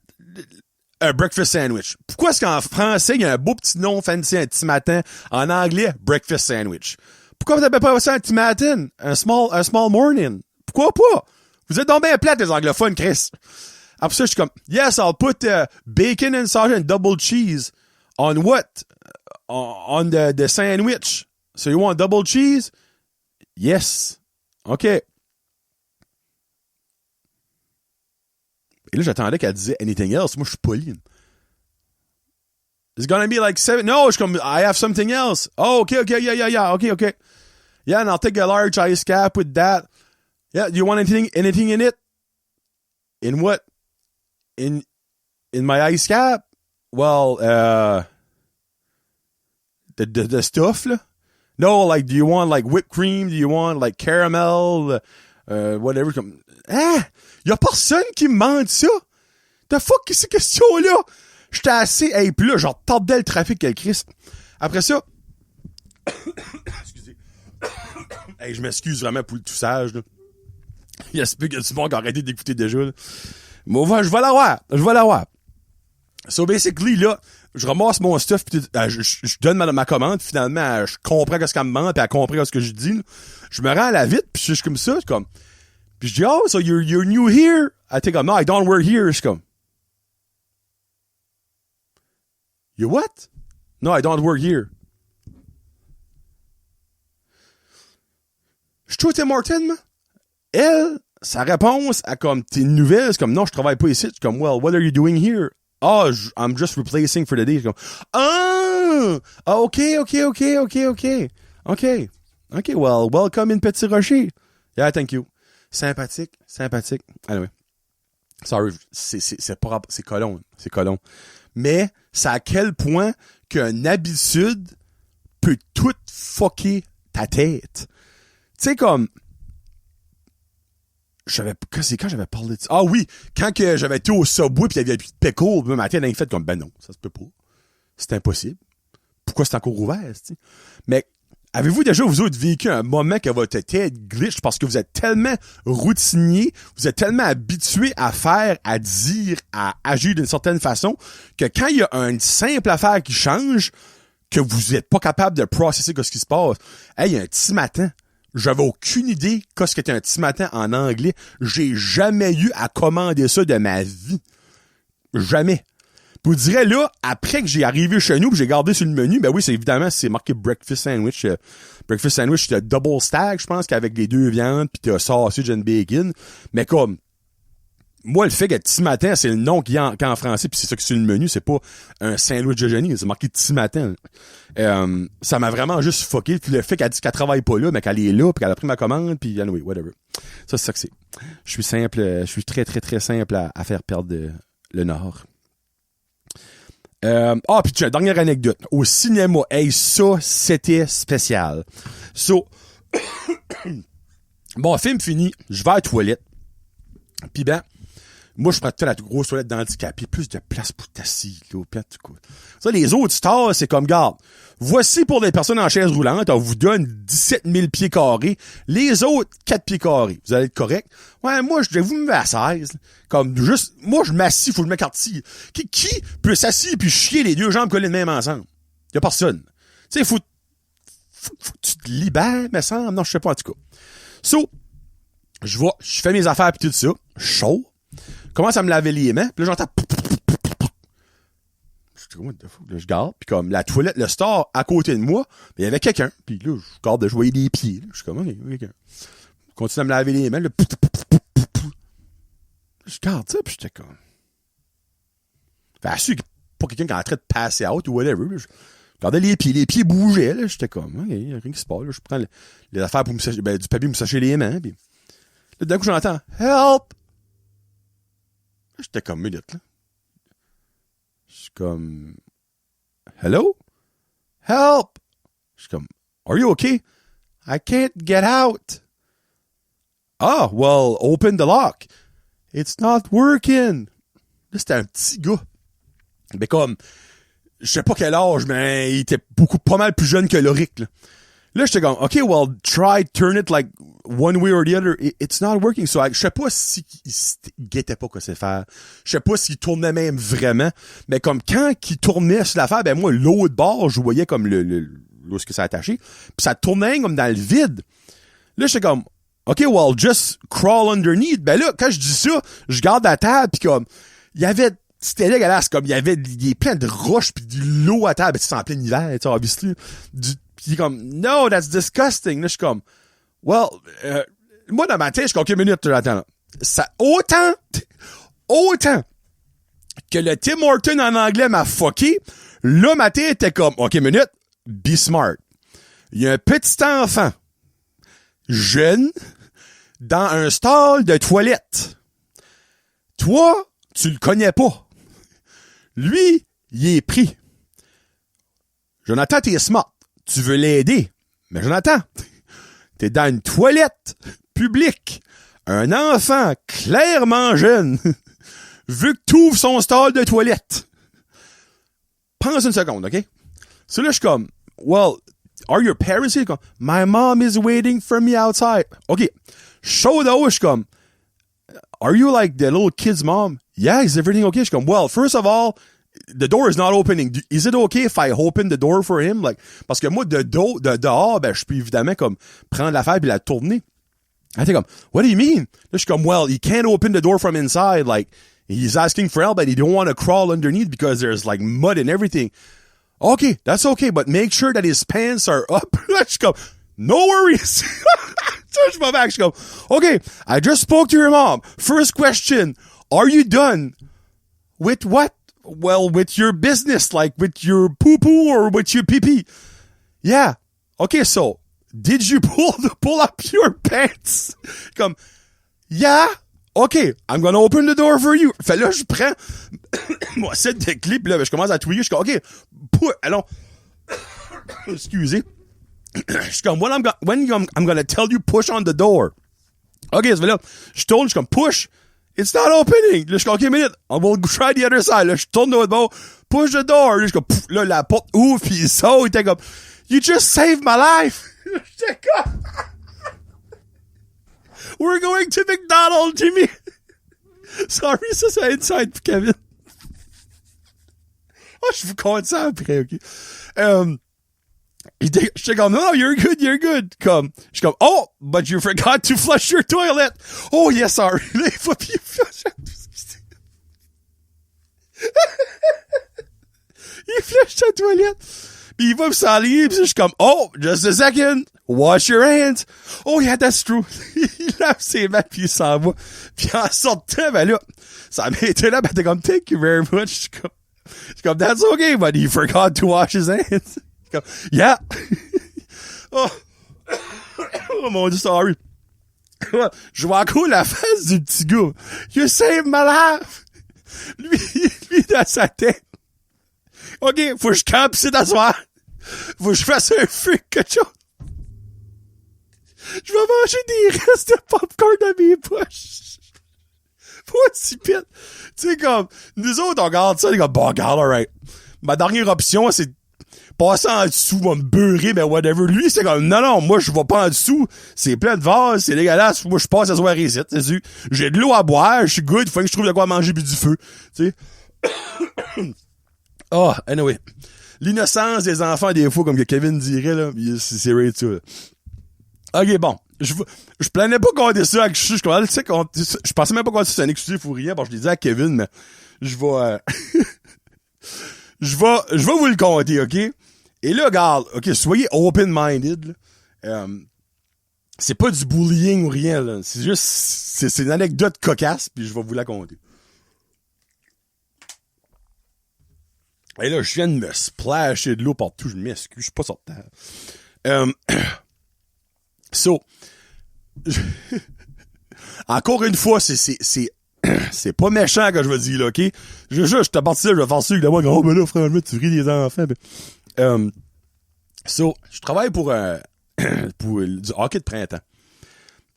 A breakfast sandwich. Pourquoi est-ce qu'en français, il y a un beau petit nom fancy, un Timatin? En anglais, breakfast sandwich. Pourquoi vous n'avez pas ça un Timatin? Un small morning? Pourquoi pas? Vous êtes donc bien plates, les anglophones, Chris. Après ça, je suis comme, yes, I'll put bacon and sausage and double cheese. On what? On the sandwich. So you want double cheese? Yes. OK. Et là, j'attendais qu'elle disait anything else. Moi, je suis poli. It's gonna be like 7. No, je suis comme, I have something else. Oh, OK, yeah. OK. Yeah, and I'll take a large ice cap with that. Yeah, do you want anything in it? In what? In my ice cap? Well, the stuff, là. No, like, do you want, like, whipped cream? Do you want, like, caramel? Whatever. Comme, y a personne qui me demande ça. The fuck, qu'est-ce que c'est cette question-là? J'étais assez, pis là, genre, tordais le trafic, quel Christ. Après ça, excusez. Je m'excuse vraiment pour le toussage, là. Il y a plus que du monde qui a arrêté d'écouter déjà, là. Moi, je vais l'avoir. So, basically, là, je ramasse mon stuff, pis je donne ma commande, finalement, je comprends ce qu'elle me demande, pis elle comprend ce que je dis, là. Je me rends à la vite, pis je suis comme ça, comme, pis je dis, oh, so you're new here? Elle était comme, no, I don't work here. Je suis comme, you what? No, I don't work here. Je suis Tim Martin, moi. Elle, sa réponse à comme, t'es nouvelle, c'est comme, non, je travaille pas ici. Je suis comme, well, what are you doing here? Oh, I'm just replacing for the day. Je suis comme, OK, well, welcome in Petit Rocher. Yeah, thank you. Sympathique. Anyway. Sorry, c'est colon. Mais, c'est à quel point qu'une habitude peut tout fucker ta tête. Tu sais, comme, c'est quand j'avais parlé de ça. Ah oui, quand que j'avais été au Subway pis il y avait plus de pickle, ma tête a fait comme, ben non, ça se peut pas. C'est impossible. Pourquoi c'est encore ouvert, tu sais? Mais, avez-vous déjà, vous autres, vécu un moment que votre tête glitch parce que vous êtes tellement routinier, vous êtes tellement habitué à faire, à dire, à agir d'une certaine façon, que quand il y a une simple affaire qui change, que vous êtes pas capable de processer ce qui se passe. Hey, il y a un Timatin. J'avais aucune idée qu'est-ce qu'était un Timatin en anglais. J'ai jamais eu à commander ça de ma vie. Jamais. Puis vous direz là, après que j'ai arrivé chez nous, pis j'ai gardé sur le menu, ben oui, c'est marqué breakfast sandwich. Breakfast sandwich, c'était double stack, je pense, qu'avec les 2 viandes, pis t'as sausage and bacon. Mais comme, moi, le fait que Timatin, c'est le nom qu'il y a en français, pis c'est ça que c'est sur le menu, c'est pas un sandwich de génie, c'est marqué Timatin. Ça m'a vraiment juste fucké. Puis le fait qu'elle dit qu'elle travaille pas là, mais qu'elle est là, puis qu'elle a pris ma commande, puis anyway, whatever. Ça, c'est ça que c'est. Je suis simple, je suis très, très, très simple à faire perdre le nord. Puis tu as une dernière anecdote. Au cinéma, hey, ça, c'était spécial. So, bon, film fini, je vais à la toilette. Puis ben, moi, je prends toute la grosse toilette d'handicapé, plus de place pour t'assis, là, pis tout quoi. Ça, les autres stars, c'est comme, garde, voici pour les personnes en chaise roulante, on vous donne 17 000 pieds carrés, les autres, 4 pieds carrés. Vous allez être correct? Ouais, moi, vous me mets à 16, là. Comme, juste, moi, je m'assis, faut que je m'écartille. Qui peut s'assis puis chier les 2 jambes collées de même ensemble? Y a personne. Tu sais, faut que tu te libères, me semble. Non, je sais pas, en tout cas. So, je fais mes affaires pis tout ça, chaud, commence à me laver les mains, pis là, j'entends je garde, pis comme la toilette, le store à côté de moi, il y avait quelqu'un, pis là, je garde de jouer des pieds, là. Je suis comme, ok, quelqu'un. Je continue à me laver les mains, là, je garde ça, pis j'étais comme... Fait sûr que pas quelqu'un qui est en train de passer out ou whatever, là. Je regardais les pieds bougeaient, là, j'étais comme, ok, y a rien qui se passe, là. Je prends les affaires pour me sécher, du papier pour me sécher les mains, pis là, d'un coup, j'entends, help! Là, j'étais comme, minute, là. Je suis comme, hello? Help! Je suis comme, are you okay? I can't get out. Ah, well, open the lock. It's not working. Là, c'était un petit gars. Mais comme, je sais pas quel âge, mais il était pas mal plus jeune que Loric, là. Là, j'étais comme, okay, well, try, turn it like one way or the other. It's not working. So, je sais pas s'il guettait pas quoi c'est faire. Je sais pas s'il tournait même vraiment. Mais comme quand il tournait sur l'affaire, ben moi, l'autre bord, je voyais comme où est-ce que ça attaché. Puis ça tournait comme dans le vide. Là, j'étais comme, okay, well, just crawl underneath. Ben là, quand je dis ça, je garde la table, pis comme, il y avait, c'était dégueulasse, comme, il y avait plein de roches pis de l'eau à table. C'est en plein hiver, tu sais, obviously. Pis comme, no, that's disgusting. Là, je suis comme, well, moi, dans ma tête, je suis comme, OK, minute, attends. Ça, autant que le Tim Horton en anglais m'a fucké, là, ma tête était comme, OK, minute, be smart. Il y a un petit enfant, jeune, dans un stall de toilette. Toi, tu le connais pas. Lui, il est pris. Jonathan, t'es smart. Tu veux l'aider. Mais Jonathan, t'es dans une toilette publique. Un enfant clairement jeune veut que t'ouvres son stall de toilette. Pense une seconde, OK? So là, je suis comme, well, are your parents here? Comme, my mom is waiting for me outside. OK. Show though, je suis comme, are you like the little kid's mom? Yeah, is everything okay? Je suis comme, well, first of all, the door is not opening. Is it okay if I open the door for him? Like, parce que moi, de dehors, ben, je peux évidemment comme prendre l'affaire puis la tourner. I think what do you mean? Là, je suis comme, well, he can't open the door from inside. Like, he's asking for help, but he don't want to crawl underneath because there's like mud and everything. Okay, that's okay, but make sure that his pants are up. Là, je suis comme, no worries. So, je m'en vais, je suis comme, okay, I just spoke to your mom. First question, are you done? With what? Well, with your business, like with your poo-poo or with your pee-pee. Yeah. Okay, so, did you pull up your pants? Comme, yeah. Okay, I'm gonna open the door for you. Fait là, je prends mon set de clips, là, je commence à tweaker, je suis comme, OK, allons, excusez. Je suis comme, I'm gonna tell you push on the door. OK, ça fait là, je tourne, je suis comme, push. It's not opening. Là, je suis comme, OK, minute, we'll try the other side. Là, je tourne de l'autre bord, push the door. Là, je suis comme, là, la porte ouvre, pis il saute, il était comme, you just saved my life. J'étais comme, we're going to McDonald's, Jimmy. Sorry, ça, c'est inside pour Kevin. Oh, je vous compte ça après, OK. J'étais comme, no, you're good. Comme, je suis comme, oh, but you forgot to flush your toilet. Oh, yes, sorry. Là, il faut plus flush. Il flush sa toilette. Puis il va me salir, puis je suis comme, oh, just a second. Wash your hands. Oh, yeah, that's true. Il lave ses mains, puis il s'en va. Puis en sortant, ben là, ça m'a été là, ben t'es comme, thank you very much. Je suis comme, that's okay, but he forgot to wash his hands. Comme, yeah. Oh mon Dieu, sorry. Je vois encore la face du petit gars. You saved my life. Lui, dans sa tête. OK, faut que je campe ici d'asseoir. Faut que je fasse un feu, quelque chose. Je vais manger des restes de popcorn dans mes poches. Pas si pite. Tu sais, comme, nous autres, on regarde ça, on est comme, bon, regarde, alright. Ma dernière option, c'est passer en dessous, va me beurrer, ben whatever. Lui, c'est comme, non, moi, je vais pas en dessous. C'est plein de vases, c'est dégueulasse. Moi, je passe à soirée ici, c'est sûr. J'ai de l'eau à boire, je suis good, il faut que je trouve de quoi manger puis du feu. Tu sais. Oh, anyway. L'innocence des enfants, des fois, comme que Kevin dirait, là, c'est vrai, ça. OK, bon. je planais pas compter ça avec je pensais même pas compter ça c'est un exclusif ou rien, parce que je l'ai dit à Kevin, mais je vais vous le compter, ok? Et là, regarde, ok, soyez open-minded, là. C'est pas du bullying ou rien, là. C'est juste, c'est une anecdote cocasse, puis je vais vous la compter. Et là, je viens de me splasher de l'eau partout, je m'excuse, je suis pas sur terre. Encore une fois, c'est pas méchant que je veux dire, là, ok? Je te parti là, je vais faire ça avec la voix, oh, ben là, franchement, tu ris des enfants, je travaille pour du hockey de printemps.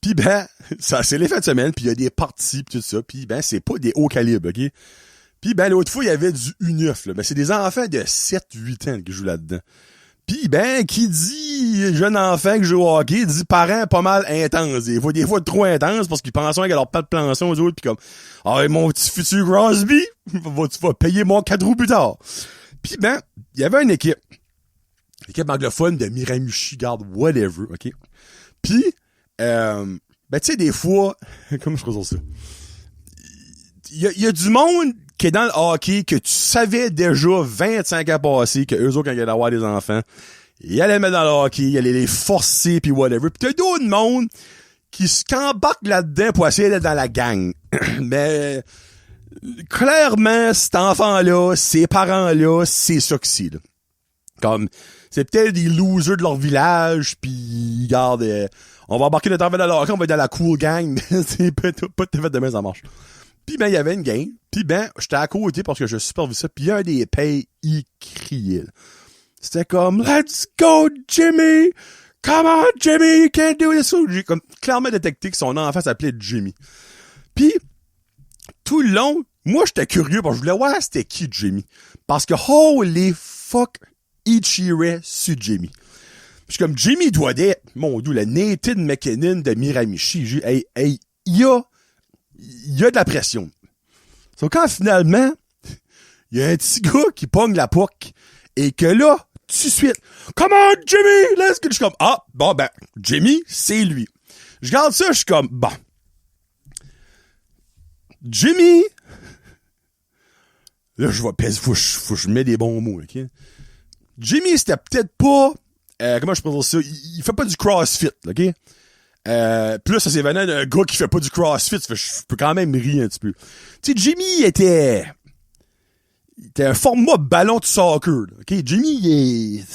Pis ben, ça, c'est les fins de semaine, pis il y a des parties pis tout ça, pis ben, c'est pas des hauts calibres, ok? Pis ben, l'autre fois, il y avait du U9, là. Ben, c'est des enfants de 7-8 ans qui jouent là-dedans. Pis ben, qui dit jeune enfant qui joue au hockey, dit parents pas mal intenses. Des fois trop intenses parce qu'ils pensent qu'ils leur pas de plançon aux autres pis comme, ah, mon petit futur Crosby, tu vas payer mon 4 roues plus tard. Pis ben, il y avait une équipe anglophone de Miramichi, garde, whatever, ok? Pis, ben, tu sais, des fois, comment je présente ça? Il y a du monde qui est dans le hockey que tu savais déjà 25 ans passés que eux autres, quand ils allaient avoir des enfants, ils allaient mettre dans le hockey, ils allaient les forcer pis whatever. Pis t'as d'autres monde qui s'embarquent là-dedans pour essayer d'être dans la gang. Mais, clairement, cet enfant-là, ces parents-là, c'est ça que c'est, là. Comme, c'est peut-être des losers de leur village, pis regarde, on va embarquer le temps de la hockey, on va être dans la cool gang, mais c'est pas tout à fait demain, ça marche. Pis ben, il y avait une game, pis ben, j'étais à côté parce que je supervisais ça, pis un des pays, il criait. C'était comme, let's go, Jimmy! Come on, Jimmy! You can't do this! J'ai comme clairement détecté que son enfant s'appelait Jimmy. Pis, tout le long, moi, j'étais curieux parce que je voulais voir c'était qui Jimmy. Parce que, holy fuck, il cheerait sur Jimmy. Puis comme Jimmy doit être, mon dieu, le Nathan McKinnon de Miramichi. Il y a de la pression. So, quand finalement, il y a un petit gars qui pogne la puck et que là, tout de suite, come on, Jimmy! Let's go! Je suis comme, ah, bon, ben, Jimmy, c'est lui. Je regarde ça, je suis comme, bon. Jimmy! Là, je vais pèser, faut que je mets des bons mots, ok? Jimmy, c'était peut-être pas, comment je peux dire ça? Il fait pas du CrossFit, ok? Puis là, ça s'est venu d'un gars qui fait pas du CrossFit, je peux quand même rire un petit peu. Tu sais, Jimmy était un format ballon de soccer, là, ok? Jimmy, il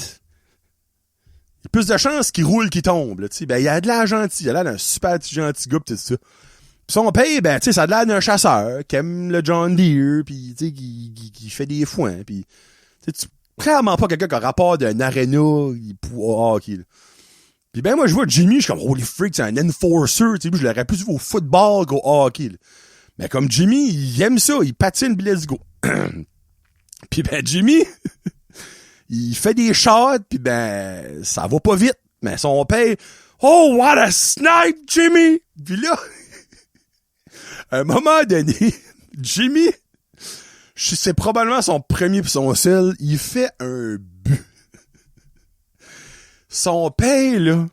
a plus de chances qu'il roule qu'il tombe, là, tu sais. Ben, il a de l'air gentil, il a l'air d'un super petit gentil gars pis tout ça. Pis son père, ben, tu sais, ça a l'air d'un chasseur, qui aime le John Deere, pis tu sais, qui fait des foins, pis tu sais, clairement pas quelqu'un qui a rapport d'un arena, hockey, là. Pis ben, moi, je vois Jimmy, je suis comme, holy freak, c'est un enforcer, tu sais, je l'aurais plus vu au football qu'au hockey, là. Mais comme Jimmy, il aime ça, il patine pis let's go. Pis ben, Jimmy, il fait des shots, pis ben, ça va pas vite. Mais son père, oh, what a snipe, Jimmy! Pis là, à un moment donné, Jimmy, c'est probablement son premier pis son seul, il fait un but. Son père, là,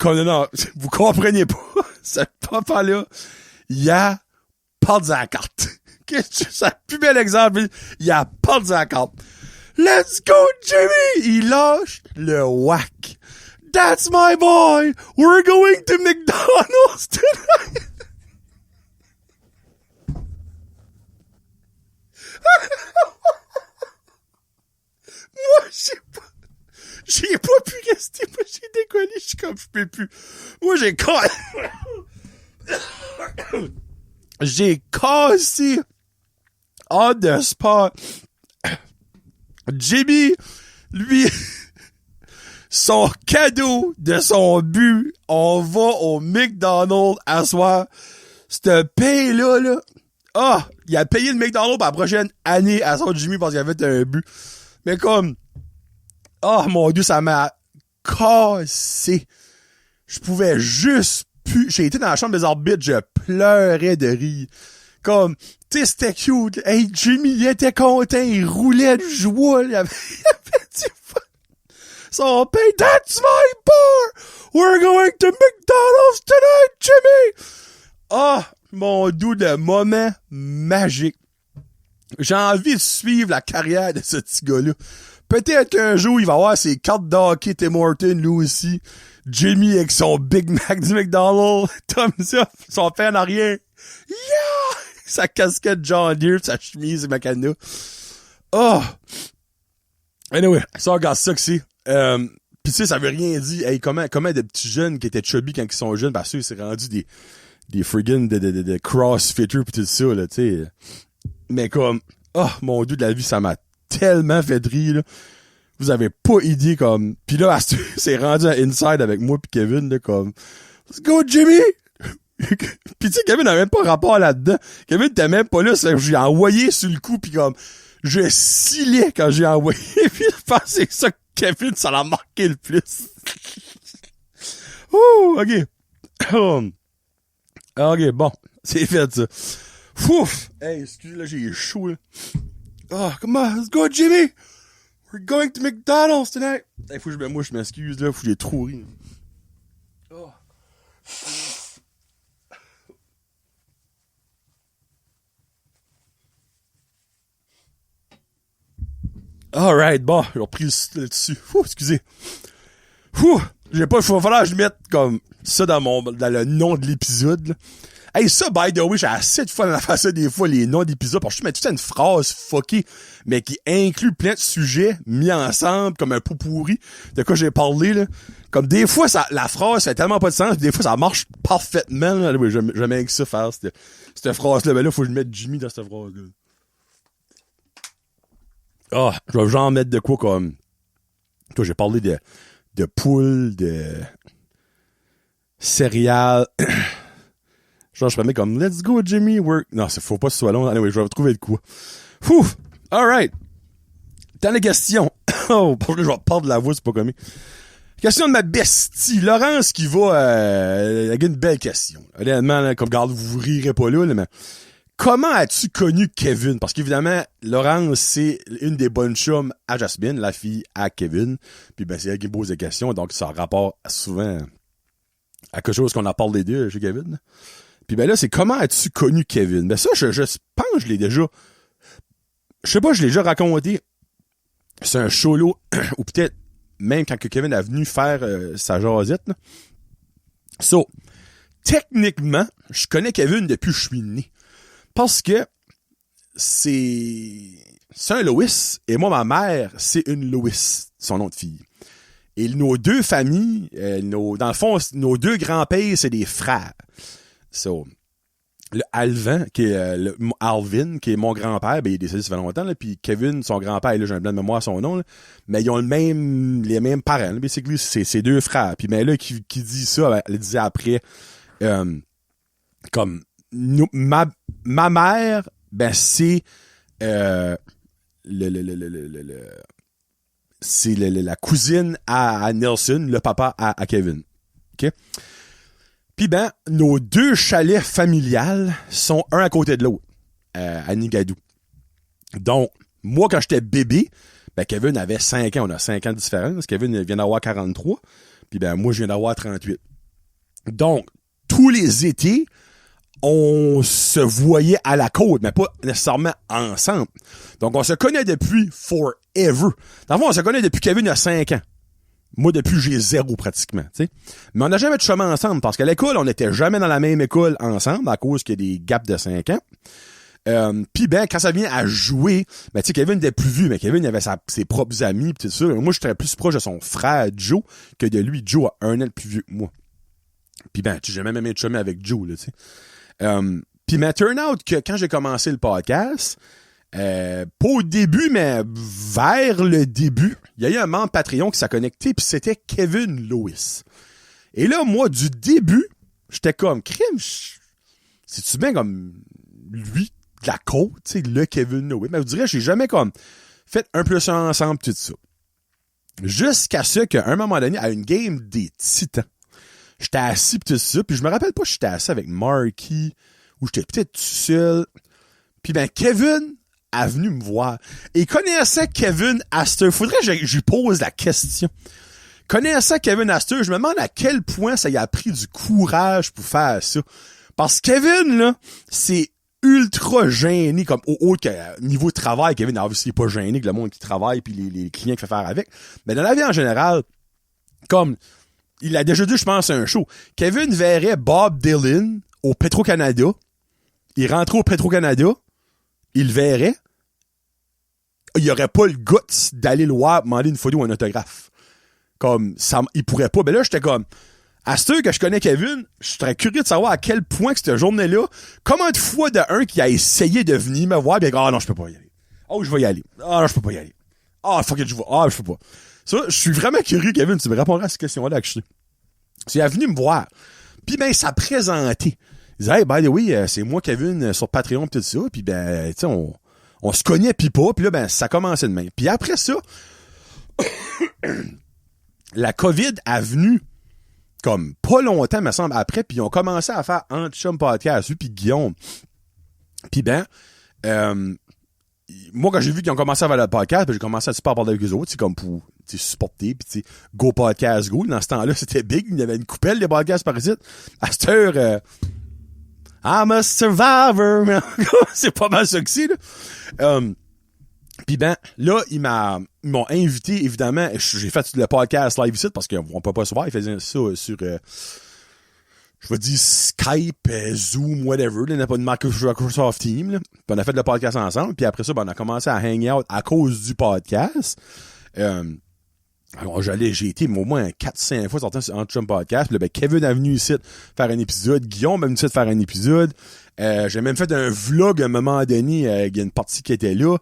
non, vous comprenez pas, ce papa-là, il a perdu la carte. C'est le plus bel exemple, il a perdu la carte. Let's go, Jimmy! Il lâche le whack. That's my boy! We're going to McDonald's tonight! Moi, j'ai pas pu rester, moi, j'ai décollé, je suis comme, je peux plus. Moi, j'ai cassé on the spot. Jimmy, lui, son cadeau de son but, on va au McDonald's à soir. Ce paye-là, là, ah, il a payé le McDonald's pour la prochaine année à son Jimmy parce qu'il avait un but. Mais comme, oh mon dieu, ça m'a cassé. Je pouvais juste plus. J'ai été dans la chambre des arbitres, je pleurais de rire. Comme, tu sais, c'était cute. Hey, Jimmy, il était content, il roulait de joie, il avait du fun. Son père, that's my bar! We're going to McDonald's tonight, Jimmy! Ah, mon doux, le moment magique. J'ai envie de suivre la carrière de ce petit gars-là. Peut-être qu'un jour, il va avoir ses cartes d'hockey Tim Horton, lui aussi. Jimmy avec son Big Mac du McDonald's. Thumbs up, son père en arrière. Yeah! Sa casquette John Deere, sa chemise Macana. Oh! Anyway, ça, regarde ça que c'est. Pis tu sais, ça veut rien dire. Hey, comment des petits jeunes qui étaient chubby quand ils sont jeunes, parce que c'est rendu des friggin' de crossfitters pis tout ça, là, tu sais. Mais comme, oh, mon Dieu de la vie, ça m'a tellement fait rire, là. Vous avez pas idée, comme. Pis là, c'est rendu à Inside avec moi pis Kevin, là, comme, let's go, Jimmy! Pis tu sais, Kevin n'a même pas rapport là-dedans. Kevin était même pas là, c'est que j'ai envoyé sur le coup pis comme, je scillais quand j'ai envoyé pis je pense que c'est ça que Kevin, ça l'a marqué le plus. Ouh, ok. Ok, bon. C'est fait, ça. Fouf! Hey, excusez, là, j'ai chaud, là. Oh, come on, let's go, Jimmy! We're going to McDonald's tonight! Hey, faut que je m'excuse, là, faut que j'ai trop ri. Oh. Alright, bon, j'ai repris le dessus. Ouh, excusez. Ouh, j'ai pas, il va falloir que je mette comme ça dans le nom de l'épisode, là. Hey, ça, by the way, j'ai assez de fun à faire ça des fois, les noms d'épisodes, parce que je mets toute une phrase fuckée, mais qui inclut plein de sujets mis ensemble, comme un pot pourri, de quoi j'ai parlé, là. Comme des fois, la phrase fait tellement pas de sens, des fois, ça marche parfaitement, là. Oui, j'aime que ça faire, cette phrase-là. Ben là, faut que je mette Jimmy dans cette phrase-là. Ah, je vais genre mettre de quoi comme... Toi, j'ai parlé de poules, de céréales. Genre, je peux mettre comme, let's go, Jimmy, work. Non, faut pas que ce soit long. Anyway, je vais trouver de quoi. Ouf! Alright. Dans les questions. Oh, parce que je vais perdre la voix, c'est pas commis. Question de ma bestie. Laurence qui va, avec une belle question. Honnêtement, là, comme garde, vous rirez pas là, mais comment as-tu connu Kevin? Parce qu'évidemment, Laurence, c'est une des bonnes chums à Jasmine, la fille à Kevin. Puis ben, c'est elle qui me pose des questions, donc ça rapporte souvent à quelque chose qu'on a parlé d'eux chez Kevin. Puis ben là, c'est comment as-tu connu Kevin? Ben ça, je pense que je l'ai déjà... Je sais pas, je l'ai déjà raconté. C'est un solo, ou peut-être même quand que Kevin est venu faire sa jasette. Là. So, techniquement, je connais Kevin depuis que je suis né. Parce que c'est un Lois, et moi, ma mère, c'est une Lois, son nom de fille. Et nos deux familles, dans le fond, nos deux grands-pères, c'est des frères. So, le Alvin, qui est Alvin, qui est mon grand-père, ben il est décédé ça fait longtemps, là, puis Kevin, son grand-père, là, j'ai un blanc de mémoire son nom, là, mais ils ont les mêmes parents, là, basically, c'est deux frères. Puis ben là, qui dit ça, ben, elle disait après, comme ma mère, ben c'est c'est la cousine à Nelson, le papa à Kevin. OK? Puis ben, nos deux chalets familiales sont un à côté de l'autre, à Nigadou. Donc, moi, quand j'étais bébé, ben Kevin avait 5 ans. On a 5 ans de différence. Kevin vient d'avoir 43. Puis ben, moi, je viens d'avoir 38. Donc, tous les étés, on se voyait à la côte, mais pas nécessairement ensemble. Donc, on se connaît depuis forever. Dans le fond, on se connaît depuis Kevin a 5 ans. Moi, depuis, j'ai 0 pratiquement, tu sais. Mais on n'a jamais de chemin ensemble, parce qu'à l'école, on n'était jamais dans la même école ensemble, à cause qu'il y a des gaps de 5 ans. Puis ben, quand ça vient à jouer, ben tu sais, Kevin était plus vieux, mais Kevin avait ses propres amis, pis tout ça. Moi, j'étais plus proche de son frère Joe que de lui. Joe a 1 an de plus vieux que moi. Puis ben, j'ai même aimé de chemin avec Joe, là, tu sais. Puis ben, turn out que quand j'ai commencé le podcast, pas au début, mais vers le début, il y a eu un membre Patreon qui s'est connecté, puis c'était Kevin Lewis. Et là, moi, du début, j'étais comme, crime, c'est-tu bien comme lui, de la côte, tu sais, le Kevin Lewis. Mais vous direz, j'ai jamais comme fait un plus un ensemble, tout ça. Jusqu'à ce qu'à un moment donné, à une game des Titans, j'étais assis, pis tout ça, puis je me rappelle pas si j'étais assis avec Marky, ou j'étais peut-être tout seul. Puis ben, Kevin a venu me voir. Et connaissant Kevin Astor, faudrait que j'y pose la question. connaissant Kevin Astor, je me demande à quel point ça y a pris du courage pour faire ça. Parce que Kevin, là, c'est ultra gêné, comme au niveau de travail. Kevin, obviously, il est pas gêné que le monde qui travaille puis les clients qu'il fait faire avec. Mais dans la vie en général, comme, il a déjà dit, je pense, un show. Kevin verrait Bob Dylan au Petro-Canada. Il rentrait au Petro-Canada. Il le verrait. Il y aurait pas le guts d'aller le voir demander une photo ou un autographe. Comme, ça, il pourrait pas. Ben là, j'étais comme, à ce que je connais Kevin, je serais curieux de savoir à quel point que cette journée-là, combien de fois de un qui a essayé de venir me voir, bien, ah non, je peux pas y aller. Oh, je vais y aller. Ah non, je peux pas y aller. Ah, fuck it, je vais. Ah, je peux pas. Ça, je suis vraiment curieux, Kevin, tu me répondras à cette question-là, actually. Il est venu me voir. Puis ben, ça présentait. Il disait, hey, by the way, c'est moi, Kevin, sur Patreon, pis tout ça. Puis ben, tu sais, on se cognait pis pas. Puis là, ben, ça commençait de même. Puis après ça, la COVID a venu comme pas longtemps, me semble, après, puis ils ont commencé à faire Anti-Chum Podcast, lui puis Guillaume. Puis ben, moi, quand j'ai vu qu'ils ont commencé à faire le podcast, ben, j'ai commencé à super parler avec eux autres, c'est comme pour supporter, puis tu sais, Go Podcast Go. Dans ce temps-là, c'était big, il y avait une coupelle de podcasts par ici. À cette heure, I'm a survivor, c'est pas mal ça que c'est, là. Puis ben, là, ils m'ont invité, évidemment, j'ai fait le podcast live ici, parce qu'on peut pas se voir, ils faisaient ça sur, je vais dire Skype, Zoom, whatever, là, il n'y a pas de Microsoft Teams, là. Puis on a fait le podcast ensemble, puis après ça, ben, on a commencé à hang out à cause du podcast. Alors, j'ai été au moins 4-5 fois sorti sur Anti-Chum Podcast, puis là, ben, Kevin est venu ici faire un épisode, Guillaume est venu ici faire un épisode, j'ai même fait un vlog à un moment donné, il y a une partie qui était là.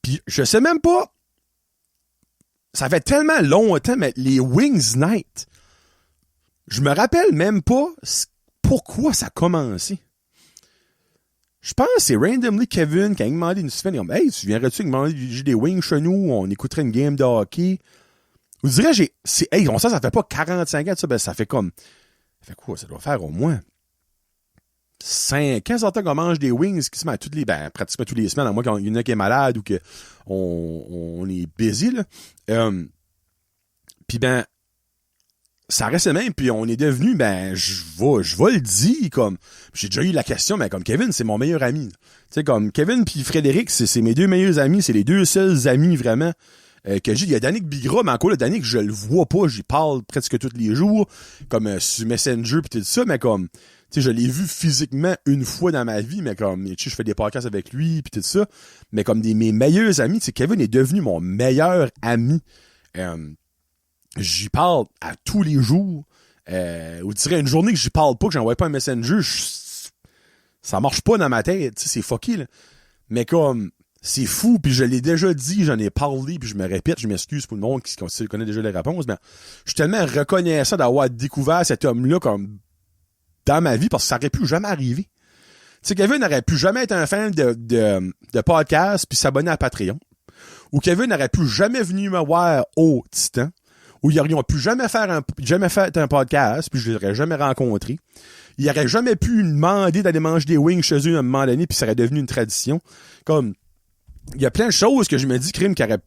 Puis je sais même pas, ça fait tellement longtemps, mais les Wings Night, je me rappelle même pas pourquoi ça a commencé. Je pense que c'est randomly Kevin qui a demandé une semaine, comme, hey, tu viendrais-tu manger des wings chez nous, on écouterait une game de hockey. Vous direz, ça fait pas 45 ans, ça, ben, ça fait comme, ça fait quoi, ça doit faire au moins 15 ans qu'on mange des wings qui se met pratiquement toutes les semaines, à moins qu'il y en a qui est malade ou qu'on est busy, là. Puis ben, ça reste le même, puis on est devenu, ben, je vais le dire, comme, j'ai déjà eu la question, mais comme Kevin, c'est mon meilleur ami. Tu sais, comme, Kevin puis Frédéric, c'est mes deux meilleurs amis, c'est les deux seuls amis, vraiment, que j'ai. Il y a Danick Bigra, mais encore là, Danick, je le vois pas, j'y parle presque tous les jours, comme, sur Messenger pis tout ça, mais comme, tu sais, je l'ai vu physiquement une fois dans ma vie, mais comme, tu sais, je fais des podcasts avec lui pis tout ça, mais comme mes meilleurs amis, tu sais, Kevin est devenu mon meilleur ami. J'y parle à tous les jours. Ou dirais une journée que j'y parle pas, que j'envoie pas un messenger, ça marche pas dans ma tête, tu sais, c'est fucké, là. Mais comme, c'est fou, puis je l'ai déjà dit, j'en ai parlé, puis je me répète, je m'excuse pour le monde qui connaît déjà les réponses, mais je suis tellement reconnaissant d'avoir découvert cet homme-là comme dans ma vie, parce que ça aurait pu jamais arriver. Tu sais, Kevin n'aurait pu jamais être un fan de podcast puis s'abonner à Patreon. Ou Kevin n'aurait pu jamais venir me voir au Titan. Ou ils n'auraient pu jamais fait un podcast, puis je l'aurais jamais rencontré. Ils n'auraient jamais pu demander d'aller manger des wings chez eux à un moment donné, puis ça aurait devenu une tradition. Comme, il y a plein de choses que je me dis, crime, qui auraient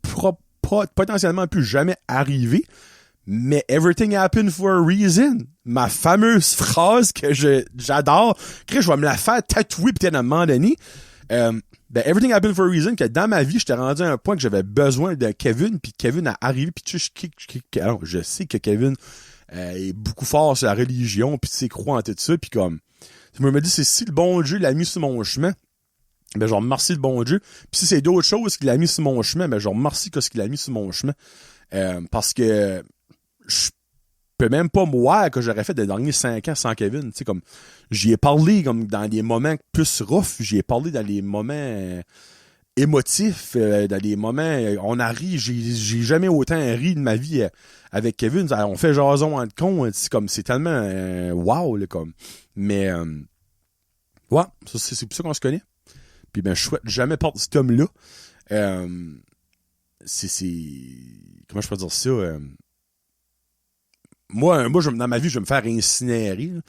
potentiellement pu jamais arriver, mais everything happened for a reason. Ma fameuse phrase que j'adore, je vais me la faire tatouer peut-être à un moment donné. Ben, everything happened for a reason, que dans ma vie, j'étais rendu à un point que j'avais besoin de Kevin, puis Kevin a arrivé, puis tu sais, alors, je sais que Kevin est beaucoup fort sur la religion, puis tu sais, croit en tout ça, puis comme, je me dis, c'est si le bon Dieu l'a mis sur mon chemin, ben, je remercie le bon Dieu, puis si c'est d'autres choses qu'il a mis sur mon chemin, ben, je remercie ce qu'il a mis sur mon chemin, parce que je peux même pas moi que j'aurais fait des derniers 5 ans sans Kevin, tu sais, comme, j'y ai parlé comme dans des moments plus rough, j'y ai parlé dans les moments émotifs, dans les moments, on a ri, j'ai jamais autant ri de ma vie avec Kevin, on fait jason en con, c'est comme, c'est tellement wow, là, comme, mais ouais, c'est pour ça qu'on se connaît, puis ben, je souhaite jamais perdre cet homme-là, comment je peux dire ça, moi, dans ma vie, je vais me faire incinérer. Là.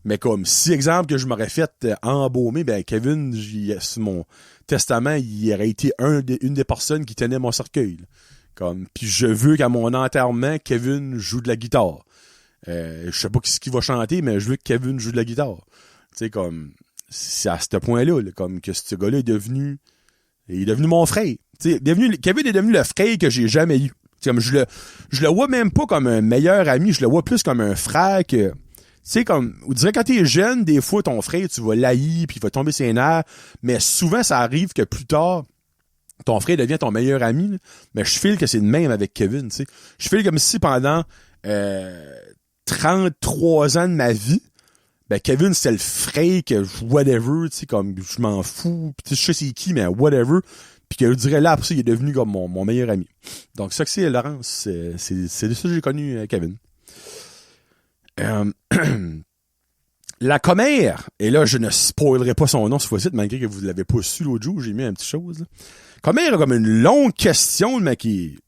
Mais comme, si, exemple, que je m'aurais fait embaumer, ben, Kevin, sur mon testament, il aurait été une des personnes qui tenait mon cercueil. Là. Puis je veux qu'à mon enterrement, Kevin joue de la guitare. Je sais pas ce qu'il va chanter, mais je veux que Kevin joue de la guitare. Tu sais, c'est à ce point-là, là, comme que ce gars-là il est devenu mon frère. Tu sais, Kevin est devenu le frère que j'ai jamais eu. T'sais, comme je le vois même pas comme un meilleur ami, je le vois plus comme un frère que, tu sais, on dirait quand t'es jeune, des fois, ton frère, tu vas l'haïr, puis il va tomber ses nerfs, mais souvent, ça arrive que plus tard, ton frère devient ton meilleur ami, là. Mais je file que c'est le même avec Kevin, tu sais. Je file comme si pendant 33 ans de ma vie, ben Kevin, c'était le frère que whatever, tu sais, comme je m'en fous, pis je sais c'est qui, mais whatever. Puis que je dirais là, après ça, il est devenu comme mon meilleur ami. Donc ça que c'est Laurence, c'est de ça que j'ai connu Kevin. La commère, et là je ne spoilerai pas son nom cette fois-ci, malgré que vous l'avez pas su l'autre jour, j'ai mis un petit chose. Là. Commère a comme une longue question, mais qui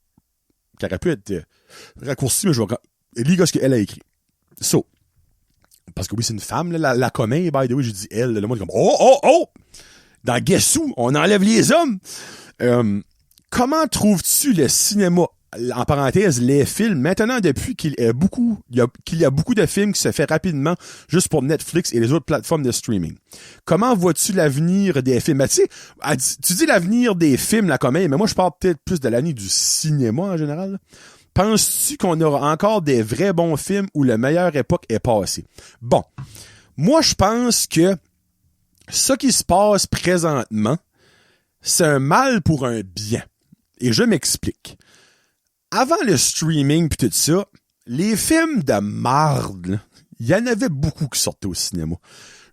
aurait pu être raccourcie, mais je vais lire ce qu'elle a écrit. So, parce que oui, c'est une femme, là, la commère, by the way, j'ai dit elle, le monde est comme oh! Dans Guess Who, on enlève les hommes. Comment trouves-tu le cinéma, en parenthèse, les films, maintenant depuis qu'il y a beaucoup de films qui se fait rapidement juste pour Netflix et les autres plateformes de streaming? Comment vois-tu l'avenir des films? Ben, tu sais, tu dis l'avenir des films, la comédie, mais moi je parle peut-être plus de l'avenir du cinéma en général. Penses-tu qu'on aura encore des vrais bons films où la meilleure époque est passée? Bon, moi je pense que ce qui se passe présentement, c'est un mal pour un bien. Et je m'explique. Avant le streaming pis tout ça, les films de marde, il y en avait beaucoup qui sortaient au cinéma.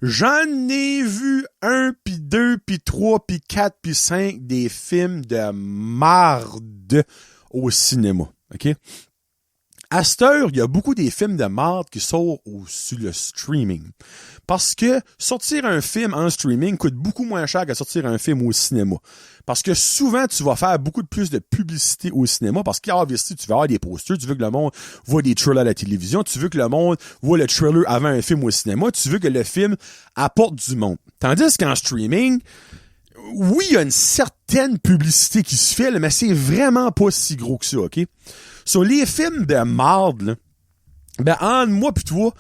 J'en ai vu 1, puis 2, puis 3, puis 4, puis 5 des films de marde au cinéma. OK? À cette heure, il y a beaucoup des films de marde qui sortent sur le streaming. Parce que sortir un film en streaming coûte beaucoup moins cher que sortir un film au cinéma. Parce que souvent, tu vas faire beaucoup plus de publicité au cinéma parce qu'obviously, tu vas avoir des posters, tu veux que le monde voit des trailers à la télévision, tu veux que le monde voit le trailer avant un film au cinéma, tu veux que le film apporte du monde. Tandis qu'en streaming, oui, il y a une certaine publicité qui se fait, mais c'est vraiment pas si gros que ça, OK? Sur les films de marde, là, ben, entre moi pis toi,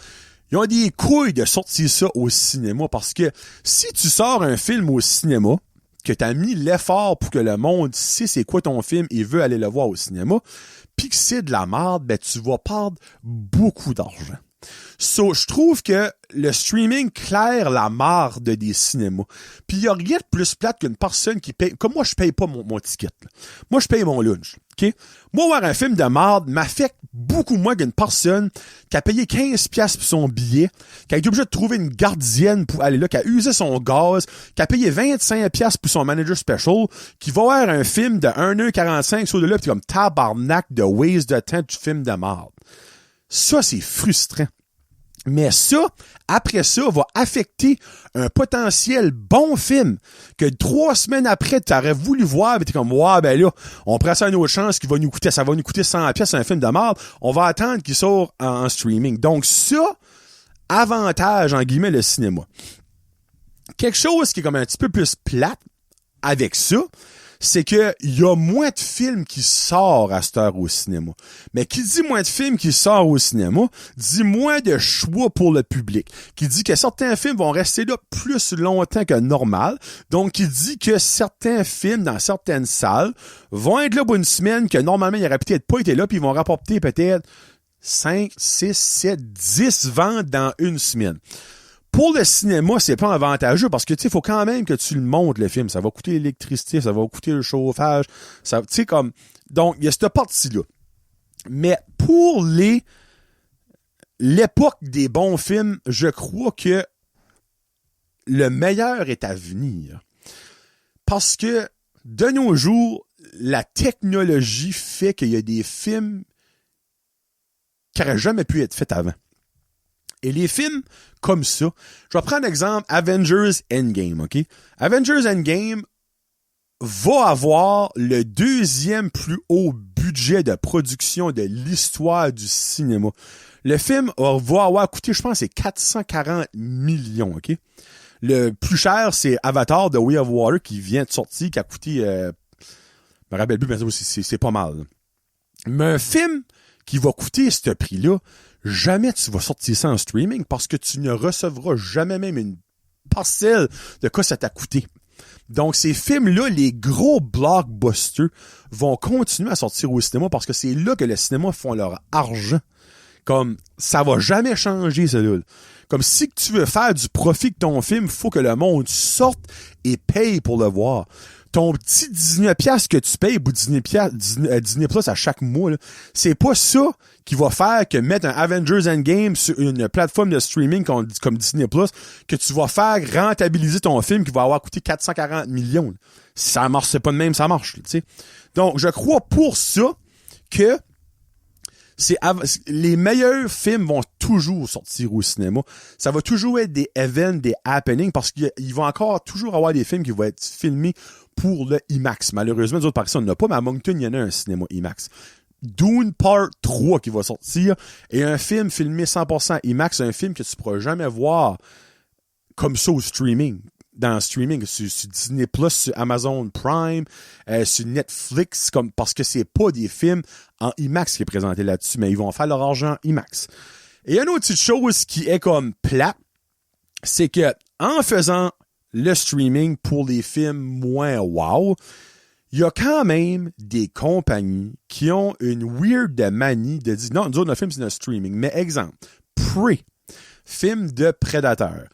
ils ont des couilles de sortir ça au cinéma parce que si tu sors un film au cinéma, que t'as mis l'effort pour que le monde sait c'est quoi ton film et veut aller le voir au cinéma, pis que c'est de la marde, ben, tu vas perdre beaucoup d'argent. So, je trouve que le streaming claire la marde des cinémas. Puis il y a rien de plus plate qu'une personne qui paye... Comme moi, je paye pas mon ticket. Là. Moi, je paye mon lunch. OK? Moi, voir un film de marde m'affecte beaucoup moins qu'une personne qui a payé 15$ pour son billet, qui a été obligé de trouver une gardienne pour aller là, qui a usé son gaz, qui a payé 25$ pour son manager special, qui va voir un film de 1h45 sur de là, puis comme tabarnak de waste de temps du film de marde. Ça, c'est frustrant. Mais ça, après ça, va affecter un potentiel bon film que 3 semaines après, tu aurais voulu voir, mais t'es comme, ouais, ben là, on prend ça à une autre chance ça va nous coûter 100$ un film de merde, on va attendre qu'il sorte en streaming. Donc ça, avantage, en guillemets, le cinéma. Quelque chose qui est comme un petit peu plus plate avec ça, c'est que il y a moins de films qui sortent à cette heure au cinéma. Mais qui dit moins de films qui sortent au cinéma, dit moins de choix pour le public. Qui dit que certains films vont rester là plus longtemps que normal. Donc, qui dit que certains films dans certaines salles vont être là pour une semaine que normalement, ils n'auraient peut-être pas été là, puis ils vont rapporter peut-être 5, 6, 7, 10 ventes dans une semaine. Pour le cinéma, c'est pas avantageux parce que, tu sais, faut quand même que tu le montes, le film. Ça va coûter l'électricité, ça va coûter le chauffage, ça, tu sais, comme, donc, il y a cette partie-là. Mais pour l'époque des bons films, je crois que le meilleur est à venir. Parce que, de nos jours, la technologie fait qu'il y a des films qui n'auraient jamais pu être faits avant. Et les films comme ça, je vais prendre l'exemple Avengers Endgame, OK? Avengers Endgame va avoir le 2e plus haut budget de production de l'histoire du cinéma. Le film va avoir coûté, je pense, c'est 440 millions, OK? Le plus cher, c'est Avatar The Way of Water qui vient de sortir, qui a coûté, je me rappelle plus, mais c'est pas mal. Mais un film qui va coûter ce prix-là, jamais tu vas sortir ça en streaming parce que tu ne recevras jamais même une parcelle de quoi ça t'a coûté. Donc, ces films-là, les gros blockbusters, vont continuer à sortir au cinéma parce que c'est là que les cinémas font leur argent. Comme, ça va jamais changer, ça, là. Comme, si tu veux faire du profit de ton film, faut que le monde sorte et paye pour le voir. Ton petit 19$ que tu payes, ou Disney Plus à chaque mois, là, c'est pas ça qui va faire que mettre un Avengers Endgame sur une plateforme de streaming comme Disney Plus, que tu vas faire rentabiliser ton film qui va avoir coûté 440 millions. Si ça marche, c'est pas de même, ça marche, tu sais. Donc, je crois pour ça que les meilleurs films vont toujours sortir au cinéma. Ça va toujours être des events, des happenings, parce qu'ils vont encore toujours avoir des films qui vont être filmés pour le IMAX. Malheureusement, nous autres, par ici, on n'a pas, mais à Moncton, il y en a un cinéma IMAX. Dune Part 3 qui va sortir, et un film filmé 100% IMAX, un film que tu pourras jamais voir comme ça au streaming. Dans le streaming, sur Disney+, sur Amazon Prime, sur Netflix, parce que c'est pas des films en IMAX qui est présenté là-dessus, mais ils vont faire leur argent en IMAX. Et une autre petite chose qui est comme plate, c'est que en faisant le streaming pour les films moins wow, il y a quand même des compagnies qui ont une weird manie de dire, non, nous autres, notre film, c'est notre streaming. Mais exemple, Prey, film de Predator,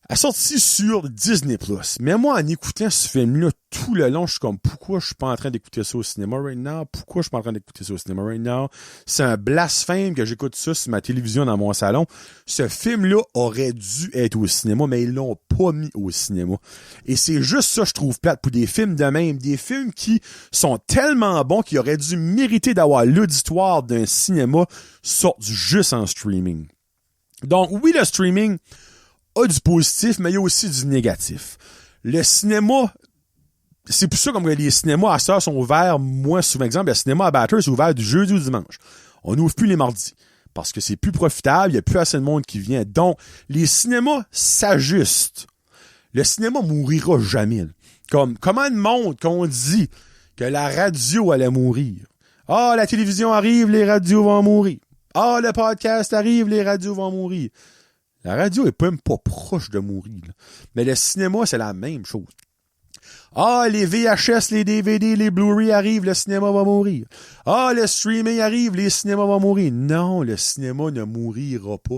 a sorti sur Disney+. Mais moi, en écoutant ce film-là tout le long, je suis comme, pourquoi je suis pas en train d'écouter ça au cinéma right now? Pourquoi je suis pas en train d'écouter ça au cinéma right now? C'est un blasphème que j'écoute ça sur ma télévision dans mon salon. Ce film-là aurait dû être au cinéma, mais ils l'ont pas mis au cinéma. Et c'est juste ça, je trouve plate, pour des films de même. Des films qui sont tellement bons qu'ils auraient dû mériter d'avoir l'auditoire d'un cinéma, sortent juste en streaming. Donc, oui, le streaming a du positif, mais il y a aussi du négatif. Le cinéma, c'est pour ça comme les cinémas à ça sont ouverts, moi, souvent exemple, le cinéma à Batters est ouvert du jeudi au dimanche. On n'ouvre plus les mardis. Parce que c'est plus profitable, il y a plus assez de monde qui vient. Donc, les cinémas s'ajustent. Le cinéma mourira jamais. Comment de monde qu'on dit que la radio allait mourir? Ah, la télévision arrive, les radios vont mourir. Ah, le podcast arrive, les radios vont mourir. La radio est même pas proche de mourir. Là. Mais le cinéma, c'est la même chose. Ah, les VHS, les DVD, les Blu-ray arrivent, le cinéma va mourir. Ah, le streaming arrive, les cinémas vont mourir. Non, le cinéma ne mourira pas.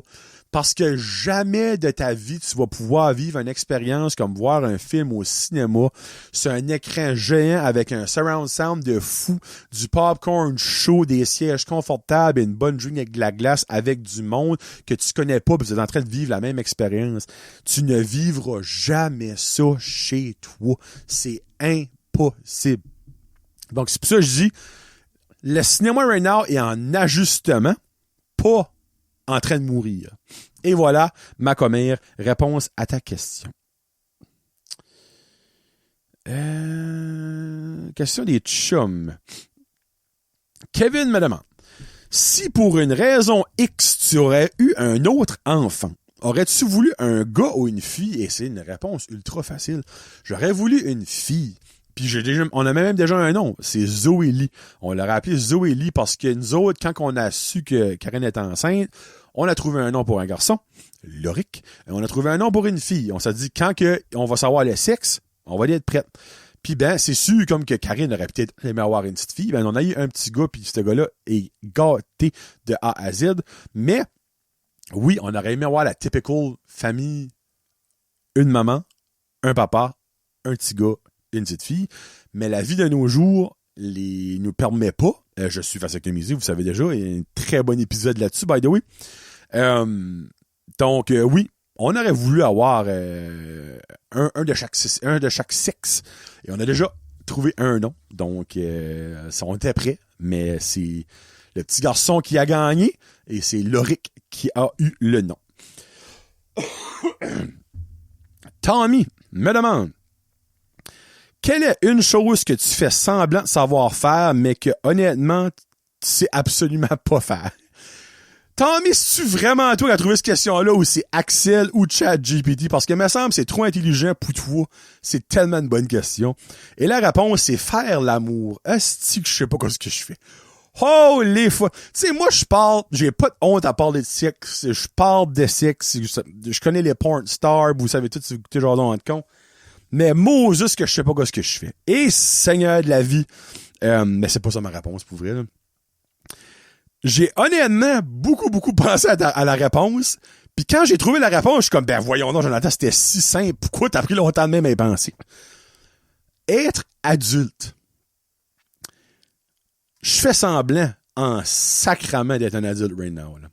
Parce que jamais de ta vie, tu vas pouvoir vivre une expérience comme voir un film au cinéma sur un écran géant avec un surround sound de fou, du popcorn chaud, des sièges confortables et une bonne drink avec de la glace avec du monde que tu connais pas puis tu es en train de vivre la même expérience. Tu ne vivras jamais ça chez toi. C'est impossible. Donc, c'est pour ça que je dis, le cinéma right now est en ajustement, pas en train de mourir. Et voilà ma commère réponse à ta question. Question des chums. Kevin me demande, si pour une raison X, tu aurais eu un autre enfant, aurais-tu voulu un gars ou une fille? Et c'est une réponse ultra facile. J'aurais voulu une fille. Puis on a même déjà un nom, c'est Zoé Lee. On l'aurait appelé Zoé Lee parce que nous autres, quand on a su que Karine était enceinte, on a trouvé un nom pour un garçon, Loric, et on a trouvé un nom pour une fille. On s'est dit, quand on va savoir le sexe, on va y être prête. Puis ben, c'est sûr comme que Karine aurait peut-être aimé avoir une petite fille, ben on a eu un petit gars, puis ce gars-là est gâté de A à Z. Mais oui, on aurait aimé avoir la typical famille, une maman, un papa, un petit gars, une petite fille, mais la vie de nos jours nous permet pas. Je suis vasectomisé, vous savez déjà, il y a un très bon épisode là-dessus, by the way. Donc, oui, on aurait voulu avoir un de chaque sexe, et on a déjà trouvé un nom, donc on était prêts, mais c'est le petit garçon qui a gagné, et c'est Loric qui a eu le nom. Tommy me demande, quelle est une chose que tu fais semblant de savoir faire, mais que, honnêtement, tu sais absolument pas faire? Tommy, c'est-tu vraiment toi qui as trouvé cette question-là ou c'est Axel ou ChatGPT? Parce que, me semble, c'est trop intelligent pour toi. C'est tellement une bonne question. Et la réponse, c'est faire l'amour. Est-ce que je sais pas ce que je fais? Holy fuck! Tu sais, moi, j'ai pas de honte à parler de sexe. Je parle de sexe. Je connais les porn stars, vous savez tout si vous écoutez Jordan de con. Mais Moses que je sais pas ce que je fais. Et Seigneur de la vie. Mais c'est pas ça ma réponse, pour vrai, là. J'ai honnêtement beaucoup pensé à la réponse. Puis quand j'ai trouvé la réponse, je suis comme, ben voyons donc, Jonathan, c'était si simple. Pourquoi t'as pris longtemps de même à y penser? Être adulte. Je fais semblant en sacrament d'être un adulte right now, là.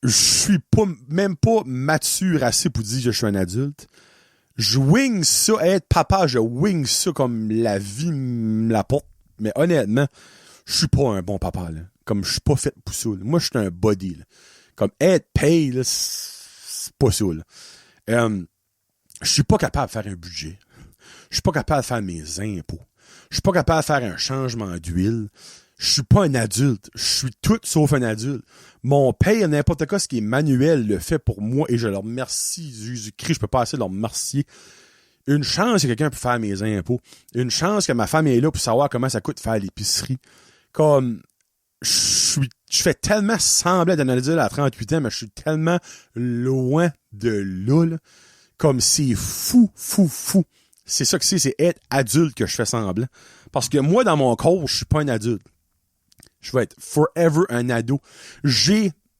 Je suis même pas mature assez pour dire que je suis un adulte. Je wing ça, être papa, je wing ça comme la vie me l'apporte. Mais honnêtement, je suis pas un bon papa, là. Comme je suis pas fait pour ça, là. Moi, je suis un body, là. Comme être pay, là, c'est pas ça, là. Je suis pas capable de faire un budget. Je suis pas capable de faire mes impôts. Je suis pas capable de faire un changement d'huile. Je suis pas un adulte. Je suis tout sauf un adulte. Mon père, n'importe quoi, ce qui est manuel, le fait pour moi et je leur remercie. Jésus-Christ, je peux pas assez leur remercier. Une chance que quelqu'un peut faire mes impôts. Une chance que ma femme est là pour savoir comment ça coûte faire l'épicerie. Comme, je fais tellement semblant d'un adulte à 38 ans, mais je suis tellement loin de là. Comme c'est fou. C'est ça que c'est être adulte que je fais semblant. Parce que moi, dans mon corps, je suis pas un adulte. Je vais être forever un ado.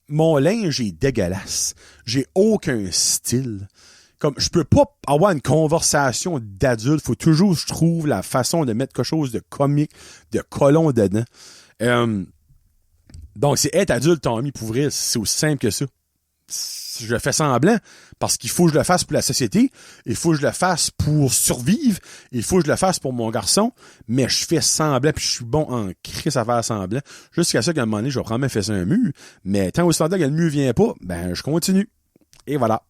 Mon linge est dégueulasse. J'ai aucun style. Comme, je peux pas avoir une conversation d'adulte. Faut toujours, je trouve, la façon de mettre quelque chose de comique, de colon dedans. Donc, c'est être adulte, Tommy, pour vrai, c'est aussi simple que ça. Je le fais semblant parce qu'il faut que je le fasse pour la société, il faut que je le fasse pour survivre, il faut que je le fasse pour mon garçon, mais je fais semblant puis je suis bon en crise à faire semblant jusqu'à ça qu'à un moment donné, je vais prendre ma fesse un mur, mais tant aussi longtemps que le mur vient pas, ben je continue. Et voilà.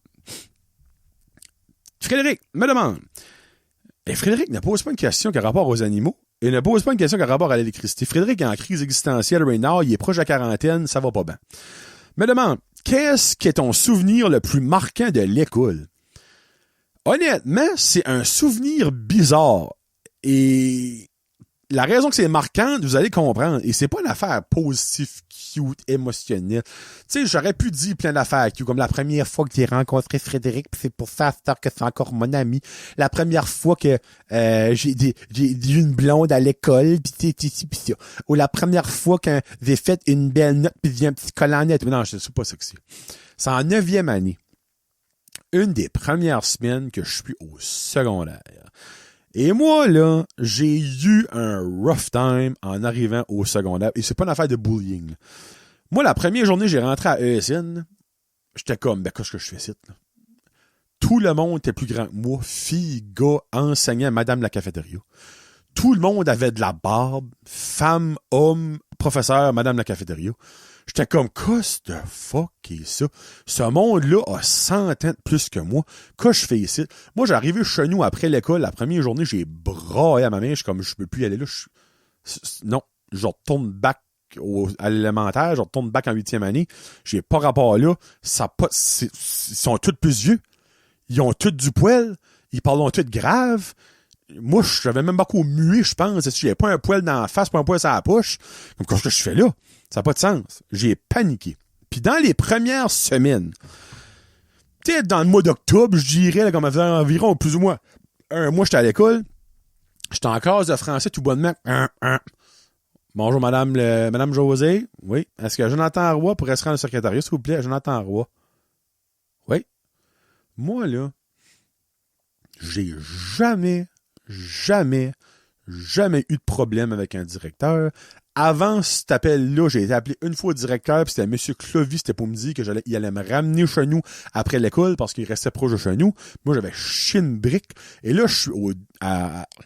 Frédéric me demande. Et Frédéric ne pose pas une question qui a rapport aux animaux. Il ne pose pas une question qui a rapport à l'électricité. Frédéric est en crise existentielle right now, il est proche de la quarantaine, ça va pas bien. Me demande, qu'est-ce qui est ton souvenir le plus marquant de l'école? Honnêtement, c'est un souvenir bizarre. Et la raison que c'est marquant, vous allez comprendre. Et c'est pas une affaire positive, cute, émotionnelle. Tu sais, j'aurais pu dire plein d'affaires cute, comme la première fois que j'ai rencontré Frédéric, pis c'est pour ça que c'est encore mon ami. La première fois que j'ai eu une blonde à l'école, pis ça. Ou la première fois que j'ai fait une belle note, pis j'ai un petit collant net. Non, je sais pas ça que c'est. C'est en 9e année. Une des premières semaines que je suis au secondaire. Et moi, là, j'ai eu un rough time en arrivant au secondaire. Et c'est pas une affaire de bullying, là. Moi, la première journée, j'ai rentré à ESN. J'étais comme, ben, qu'est-ce que je fais ici, là? Tout le monde était plus grand que moi. Filles, gars, enseignants, madame de la cafétéria. Tout le monde avait de la barbe. Femmes, hommes, professeurs, madame de la cafétéria. J'étais comme, qu'est-ce que fuck est ça? Ce monde-là a 100 ans de plus que moi. Qu'est-ce que je fais ici? Moi, j'ai arrivé chez nous après l'école. La première journée, j'ai braillé à ma mère. Je suis comme, je peux plus y aller là. Non, je retourne back à l'élémentaire. Je retourne back en 8e année. J'ai pas rapport là. Ils sont tous plus vieux. Ils ont tous du poil. Ils parlent tous grave. Moi, j'avais même beaucoup mué, je pense. Si j'avais pas un poil dans la face, pas un poil sur la poche. Comme, qu'est-ce que je fais là? Ça n'a pas de sens. J'ai paniqué. Puis dans les premières semaines, peut-être dans le mois d'octobre, je dirais, là, comme environ plus ou moins un mois, j'étais à l'école. J'étais en classe de français tout bonnement. Bonjour, madame José. Oui. Est-ce que Jonathan Roy pourrait se rendre au secrétariat, s'il vous plaît? Jonathan Roy. Oui. Moi, là, j'ai jamais eu de problème avec un directeur. Avant cet appel-là, j'ai été appelé une fois au directeur, puis c'était M. Clovy, c'était pour me dire que il allait me ramener chez nous après l'école parce qu'il restait proche de chez nous. Moi, j'avais chié une brique. Et là, je suis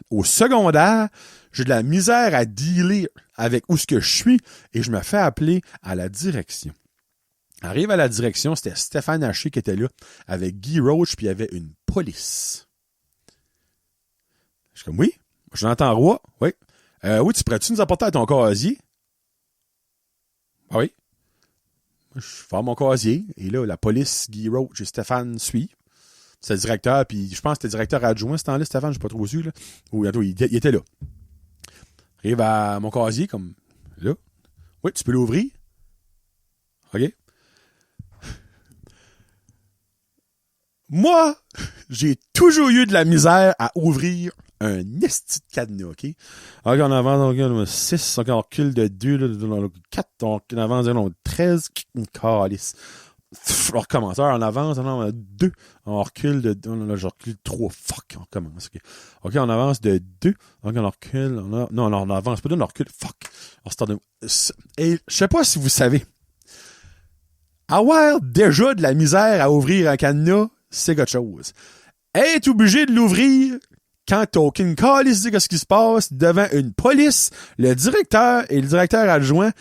au secondaire, j'ai de la misère à dealer avec où ce que je suis, et je me fais appeler à la direction. Arrive à la direction, c'était Stéphane Haché qui était là, avec Guy Roach, puis il y avait une police. Je suis comme, oui, Jonathan Roy, oui. Oui, tu pourrais-tu nous apporter à ton casier? Ah oui. Je fais mon casier. Et là, la police, Guy Roach et Stéphane suivent. C'est le directeur, puis je pense que c'était le directeur adjoint ce temps-là, Stéphane, je ne suis pas trop sûr. Là. Ou il était là. J'arrive à mon casier, comme, là. Oui, tu peux l'ouvrir. OK. Moi, j'ai toujours eu de la misère à ouvrir un esti de cadenas, OK? OK, on avance, on 6, on recule de 2, 4, on avance, on 13, une calice. On recommence, on avance, on avance 2, on recule de 2, là, je recule 3, fuck, on recommence, OK, on avance de 2, OK, on recule, non, on avance pas de 2, on recule, fuck, on se de... Et je sais pas si vous savez, avoir déjà de la misère à ouvrir un cadenas, c'est quelque chose. Être obligé de l'ouvrir quand t'as aucune calice de ce qui se passe devant une police, le directeur et le directeur adjoint,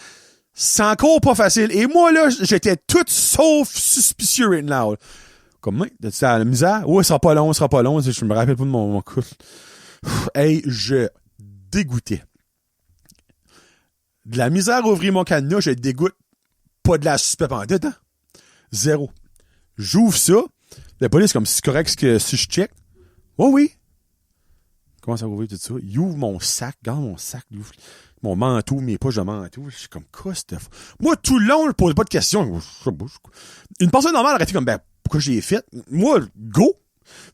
c'est encore pas facile. Et moi, là, j'étais tout sauf suspicieux right now. Comme, moi, t'as la misère? Ouais, ça sera pas long. Je me rappelle pas de mon coup. Hey, je dégoûtais. De la misère à ouvrir mon cadenas, je dégoûte. Pas de la suspect en dedans. Zéro. J'ouvre ça. La police, comme, c'est correct que si je check. Oh oui. Comment ça ouvrir tout ça? Il ouvre mon sac. Regarde mon sac. Il ouvre mon manteau, mes poches de manteau. Je suis comme, quoi, c'était fou? Moi, tout le long, je posais pas de questions. Une personne normale aurait fait comme, ben, pourquoi j'ai fait? Moi, go.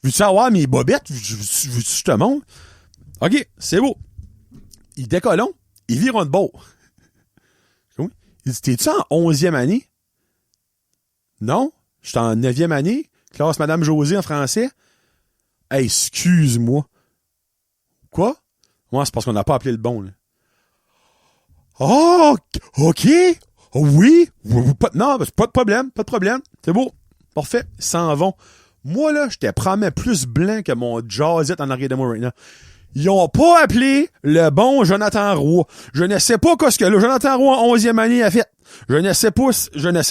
Veux-tu savoir mes bobettes? Veux-tu je te montre? OK, c'est beau. Il décollons. Il vire de bord. Oui. Il dit, t'es-tu en 11e année? Non. Je suis en 9e année. Classe Madame Josée en français. Hey, excuse-moi. Quoi? Moi, c'est parce qu'on n'a pas appelé le bon, là. Oh, OK. Oh, oui. Non, pas de problème. Pas de problème. C'est beau. Parfait. Ils s'en vont. Moi, là, j'étais probablement plus blanc que mon jazzette en arrière de moi right now. Ils ont pas appelé le bon Jonathan Roy. Je ne sais pas ce que le Jonathan Roy en 11e année a fait. Je ne sais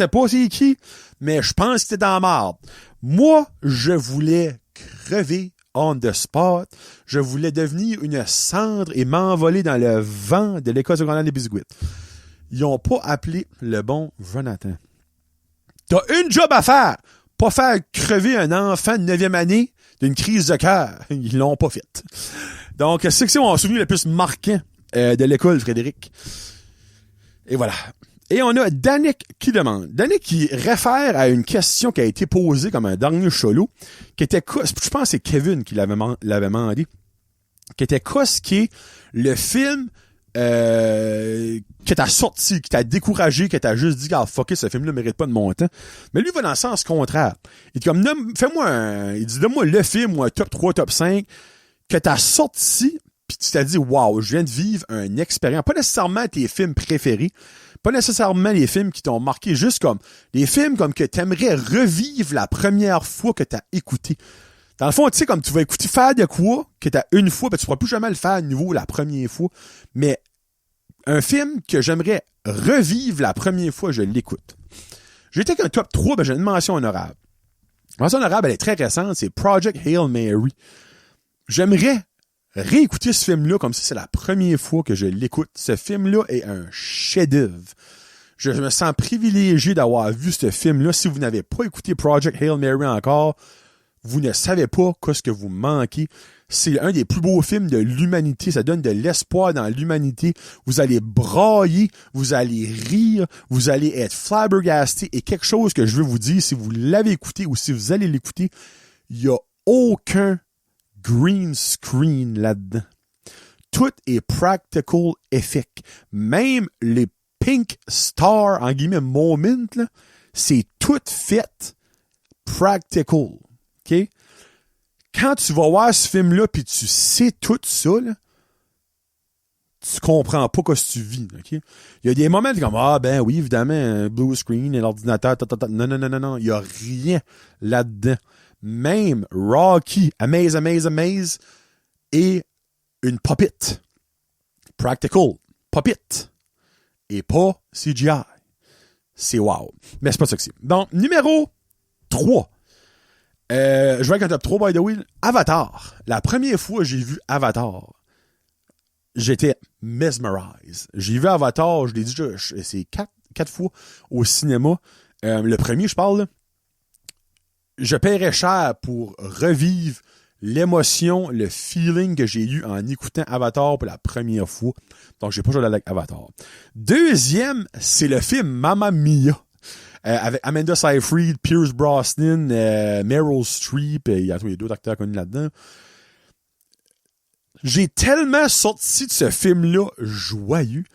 pas c'est qui, mais je pense que c'était dans la marde. Moi, je voulais crever on the spot. Je voulais devenir une cendre et m'envoler dans le vent de l'école secondaire des Biscuits. Ils ont pas appelé le bon Jonathan. T'as une job à faire. Pas faire crever un enfant de 9e année d'une crise de cœur. Ils l'ont pas fait. Donc, c'est que mon souvenir le plus marquant de l'école, Frédéric. Et voilà. Et on a Danick qui demande. Danick qui réfère à une question qui a été posée comme un dernier cholot, qui était, je pense que c'est Kevin qui l'avait demandé, qui était ce qui est le film que t'as sorti, que t'as découragé, que t'as juste dit, ah, fuck it, ce film-là mérite pas de mon temps. Mais lui, il va dans le sens contraire. Il dit comme, donne-moi le film ou un top 3, top 5 que t'as sorti, pis tu t'as dit, wow, je viens de vivre une expérience. Pas nécessairement tes films préférés, pas nécessairement les films qui t'ont marqué, juste comme les films comme que t'aimerais revivre la première fois que t'as écouté. Dans le fond, tu sais, comme tu vas écouter faire de quoi que t'as une fois, ben tu pourras plus jamais le faire à nouveau la première fois. Mais un film que j'aimerais revivre la première fois, je l'écoute. J'ai été qu'un top 3, ben j'ai une mention honorable. La mention honorable, elle est très récente, c'est Project Hail Mary. J'aimerais réécouter ce film-là comme si c'est la première fois que je l'écoute. Ce film-là est un chef-d'œuvre. Je me sens privilégié d'avoir vu ce film-là. Si vous n'avez pas écouté Project Hail Mary encore, vous ne savez pas ce que vous manquez. C'est un des plus beaux films de l'humanité. Ça donne de l'espoir dans l'humanité. Vous allez brailler, vous allez rire, vous allez être flabbergasté. Et quelque chose que je veux vous dire, si vous l'avez écouté ou si vous allez l'écouter, il n'y a aucun green screen là-dedans. Tout est practical effect. Même les Pink Star, en guillemets, moment, là, c'est tout fait practical. OK? Quand tu vas voir ce film-là pis tu sais tout ça, là, tu comprends pas ce que tu vis. OK? Il y a des moments comme, ah ben oui, évidemment, un blue screen et l'ordinateur, non. Il y a rien là-dedans. Même Rocky, Amaze, et une puppet. Practical. Puppet. Et pas CGI. C'est wow. Mais c'est pas ça que c'est. Donc, numéro 3. Je vais avec un top 3, by the way. Avatar. La première fois que j'ai vu Avatar, j'étais mesmerized. J'ai vu Avatar, je l'ai dit, c'est 4 fois au cinéma. Le premier, je parle, là, je paierais cher pour revivre l'émotion, le feeling que j'ai eu en écoutant Avatar pour la première fois. Donc, j'ai pas joué avec Avatar. Deuxième, c'est le film Mamma Mia. Avec Amanda Seyfried, Pierce Brosnan, Meryl Streep, il y a d'autres acteurs connus là-dedans. J'ai tellement sorti de ce film-là joyeux.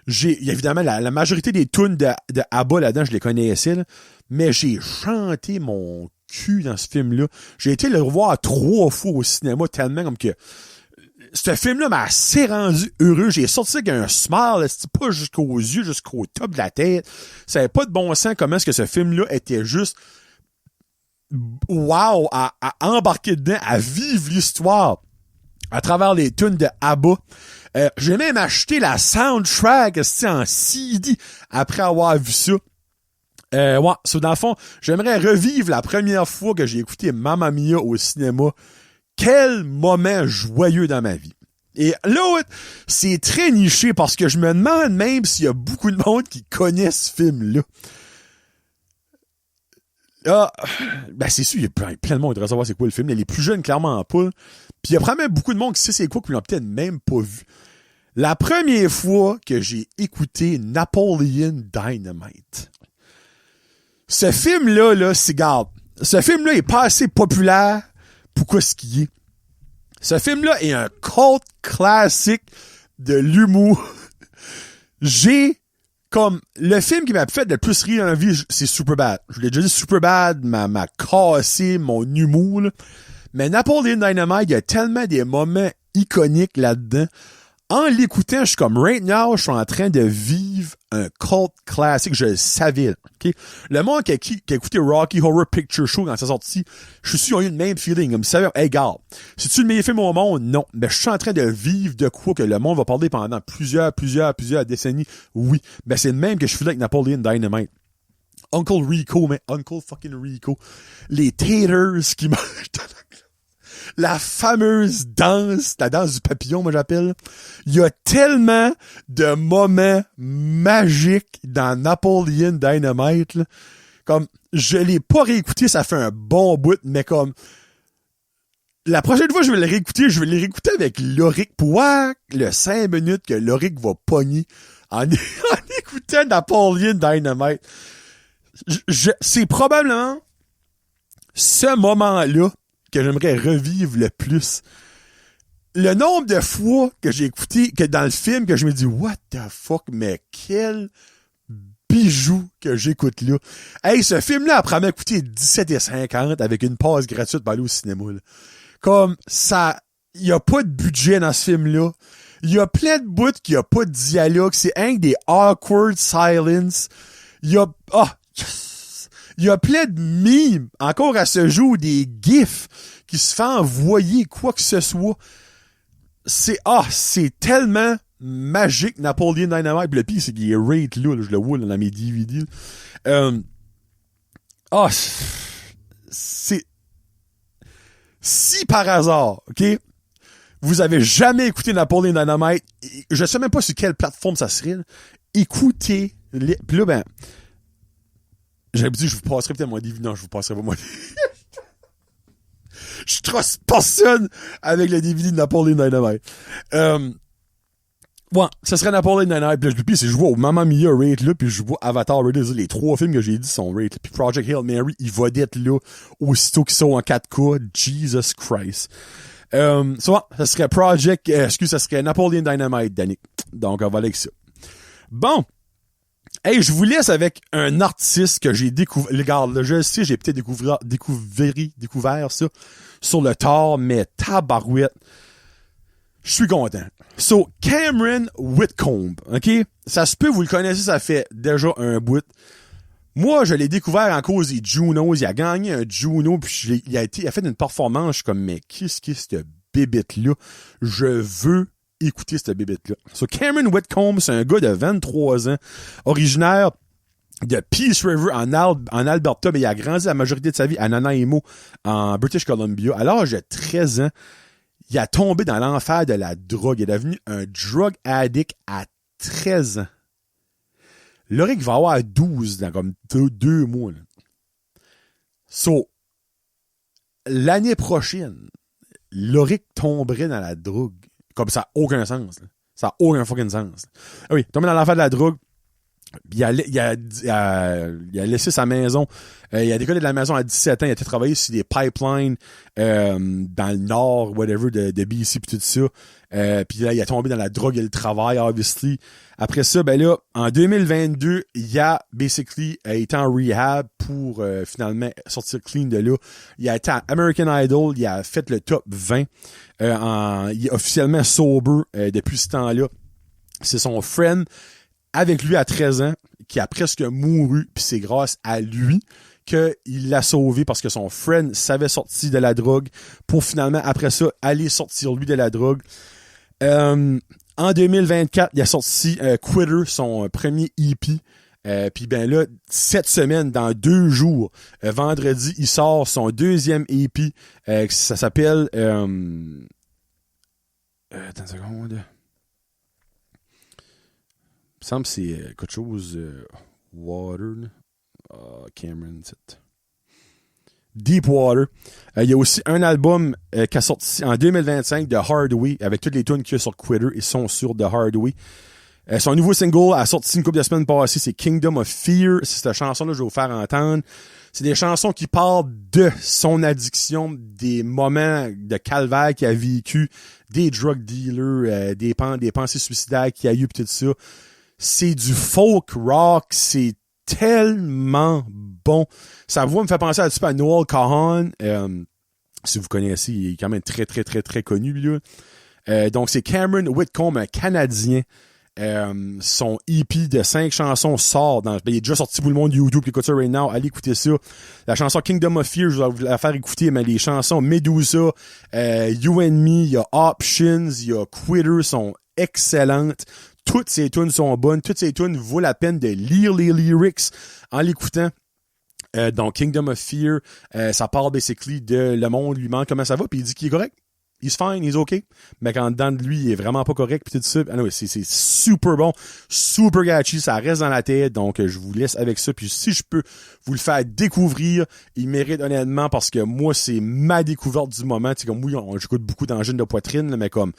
Évidemment, la majorité des tunes de ABBA là-dedans, je les connaissais, là, mais j'ai chanté mon cul dans ce film-là. J'ai été le revoir 3 fois au cinéma, tellement comme que ce film-là m'a assez rendu heureux. J'ai sorti avec un smile, c'était pas jusqu'aux yeux, jusqu'au top de la tête. Ça avait pas de bon sens comment est-ce que ce film-là était juste wow, à embarquer dedans, à vivre l'histoire à travers les tunes de ABBA. J'ai même acheté la soundtrack en CD après avoir vu ça. Ouais, dans le fond, j'aimerais revivre la première fois que j'ai écouté Mamma Mia au cinéma. Quel moment joyeux dans ma vie. Et là, c'est très niché parce que je me demande même s'il y a beaucoup de monde qui connaît ce film-là. Ah, ben c'est sûr, il y a plein de monde qui devrait savoir c'est quoi le film. Les plus jeunes, clairement pas. Puis il y a probablement beaucoup de monde qui sait c'est quoi, qui l'ont peut-être même pas vu. La première fois que j'ai écouté Napoleon Dynamite, ce film-là, ce film-là est pas assez populaire pour quoi ce qu'il est. Ce film-là est un cult classique de l'humour. Le film qui m'a fait le plus rire dans la vie, c'est Superbad. Je l'ai déjà dit, Superbad m'a cassé mon humour, là. Mais Napoleon Dynamite, il y a tellement des moments iconiques là-dedans. En l'écoutant, je suis comme, right now, je suis en train de vivre un cult classique. Je le savais, OK? Le monde qui a écouté Rocky Horror Picture Show quand ça sorti, je suis sûr qu'ils ont eu le même feeling. Comme, savez, hey, gars, c'est-tu le meilleur film au monde? Non. Mais je suis en train de vivre de quoi que le monde va parler pendant plusieurs décennies. Oui. Ben, c'est le même que je faisais avec Napoleon Dynamite. Uncle Rico, mais Uncle fucking Rico. Les taters qui mangent la fameuse danse, la danse du papillon, moi j'appelle. Il y a tellement de moments magiques dans Napoleon Dynamite, là. Comme, je l'ai pas réécouté, ça fait un bon bout, mais comme, la prochaine fois que je vais le réécouter avec Loric pour voir le 5 minutes que Loric va pogner en écoutant Napoleon Dynamite. C'est probablement ce moment-là que j'aimerais revivre le plus. Le nombre de fois que j'ai écouté, que dans le film, que je me dis, what the fuck, mais quel bijou que j'écoute là. Hey, ce film-là, après m'avoir coûté 17,50 avec une passe gratuite pour aller au cinéma, là. Comme ça, il y a pas de budget dans ce film-là. Il y a plein de bouts qu'il y a pas de dialogue. C'est un des awkward silence. Il y a plein de mimes, encore à ce jour, des gifs qui se font envoyer quoi que ce soit. C'est tellement magique, Napoleon Dynamite. Puis le pire, c'est qu'il est rate là, je le vois là, dans mes DVD. C'est... Si par hasard, OK, vous avez jamais écouté Napoleon Dynamite, je sais même pas sur quelle plateforme ça serait, là, écoutez... Puis là, ben... J'avais dit, je vous passerai peut-être mon DVD. Non, je vous passerai pas mon DVD. Je trosse personne avec le DVD de Napoleon Dynamite. Ouais, ça serait Napoleon Dynamite. Puis je vois au Mamma Mia rate là, puis je vois Avatar rate là. Les 3 films que j'ai dit sont rate. Puis Project Hail Mary, il va d'être là aussitôt qu'ils sont en 4K. Jesus Christ. Ça serait ça serait Napoleon Dynamite, Danick. Donc, on va aller avec ça. Bon. Hey, je vous laisse avec un artiste que j'ai découvert. Regarde, là, je sais, j'ai peut-être découvert ça sur le tard, mais tabarouette. Je suis content. So, Cameron Whitcomb, OK? Ça se peut, vous le connaissez, ça fait déjà un bout. Moi, je l'ai découvert en cause des Junos. Il a gagné un Juno, puis il a fait une performance. Je suis comme, mais qu'est-ce que c'est cette bébête-là? Je veux écouter cette bébête-là. So, Cameron Whitcomb, c'est un gars de 23 ans, originaire de Peace River en Alberta, mais il a grandi la majorité de sa vie à Nanaimo, en British Columbia. À l'âge de 13 ans, il a tombé dans l'enfer de la drogue. Il est devenu un drug addict à 13 ans. Loric va avoir 12 dans comme 2 mois. Là. So, l'année prochaine, Loric tomberait dans la drogue. Comme ça n'a aucun sens. Là. Ça n'a aucun fucking sens. Ah oui, tombé dans l'affaire de la drogue. Il a laissé sa maison. Il a décollé de la maison à 17 ans. Il a été travaillé sur des pipelines dans le nord, whatever, de BC pis tout ça. Puis là, il a tombé dans la drogue et le travail, obviously. Après ça, ben là, en 2022, il a basically été en rehab pour finalement sortir clean de là. Il a été à American Idol. Il a fait le top 20. Il est officiellement sober depuis ce temps-là. C'est son friend avec lui à 13 ans, qui a presque mouru, puis c'est grâce à lui qu'il l'a sauvé parce que son friend savait sortir de la drogue pour finalement, après ça, aller sortir lui de la drogue. En 2024, il a sorti Quitter, son premier EP. Puis ben là, cette semaine, dans 2 jours, vendredi, il sort son deuxième EP. Ça s'appelle... attends une seconde... Il me semble que c'est quelque chose... Water... Cameron, c'est... Deepwater. Il y a aussi un album qui a sorti en 2025 de Hard Way, avec toutes les tunes qu'il y a sur Quitter, ils sont sur The Hard Way. Son nouveau single a sorti une couple de semaines passées, c'est Kingdom of Fear. C'est cette chanson-là que je vais vous faire entendre. C'est des chansons qui parlent de son addiction, des moments de calvaire qu'il a vécu, des drug dealers, des pensées suicidaires qu'il a eu, pis tout ça. C'est du folk rock, c'est tellement bon. Sa voix me fait penser un petit peu à Noel Kahan. Si vous connaissez, il est quand même très, très, très, très connu, lui. Donc, c'est Cameron Whitcomb, un Canadien. Son EP de 5 chansons sort il est déjà sorti pour le monde YouTube, écoute ça right now, allez écouter ça. La chanson Kingdom of Fear, je vais vous la faire écouter, mais les chansons Medusa, You and Me, il y a Options, il y a Quitter sont excellentes. Toutes ces tunes sont bonnes, toutes ces tunes vaut la peine de lire les lyrics en l'écoutant. Donc Kingdom of Fear, ça parle basically de le monde lui demande comment ça va, puis il dit qu'il est correct. He's fine, he's okay. Mais qu'en dedans de lui, il est vraiment pas correct pis tout ça. Anyway, c'est super bon, super catchy, ça reste dans la tête. Donc, je vous laisse avec ça. Puis si je peux vous le faire découvrir, il mérite honnêtement parce que moi, c'est ma découverte du moment. Tu sais, comme oui, j'écoute beaucoup d'angines de poitrine, là, mais comme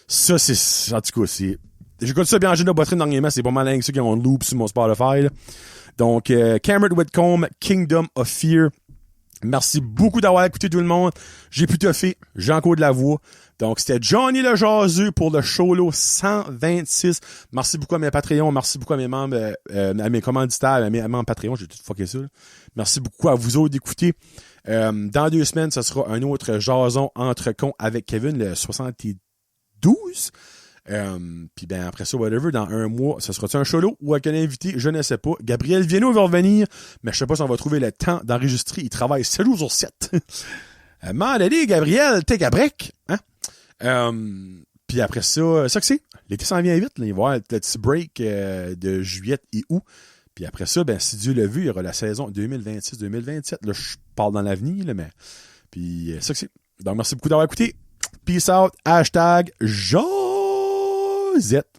ça, c'est en tout cas, c'est... J'écoute ça bien angines de poitrine dernièrement, c'est pas mal avec ceux qui ont un loop sur mon Spotify. Là. Donc, Cameron Whitcomb, Kingdom of Fear. Merci beaucoup d'avoir écouté tout le monde. J'ai pu te faire. J'ai encore de la voix. Donc, c'était Johnny le Jaseux pour le Cholo 126. Merci beaucoup à mes Patreons. Merci beaucoup à mes membres, à mes commanditaires, à mes membres Patreon. J'ai tout fucké ça. Là. Merci beaucoup à vous autres d'écouter. Dans 2 semaines, ce sera un autre jason entre cons avec Kevin, le 72. Puis ben après ça, whatever, dans 1 mois, ça sera-tu un cholo ou avec un invité? Je ne sais pas. Gabriel Viano va revenir, mais je sais pas si on va trouver le temps d'enregistrer. Il travaille 7 jours sur 7. Mandez, Gabriel, take a break. Hein? Puis après ça, ça que c'est. L'été s'en vient vite. Là. Il va y avoir le petit break de juillet et août. Puis après ça, ben si Dieu l'a vu, il y aura la saison 2026-2027. Là, je parle dans l'avenir, là, mais... Puis ça que c'est. Donc, merci beaucoup d'avoir écouté. Peace out. #Josette.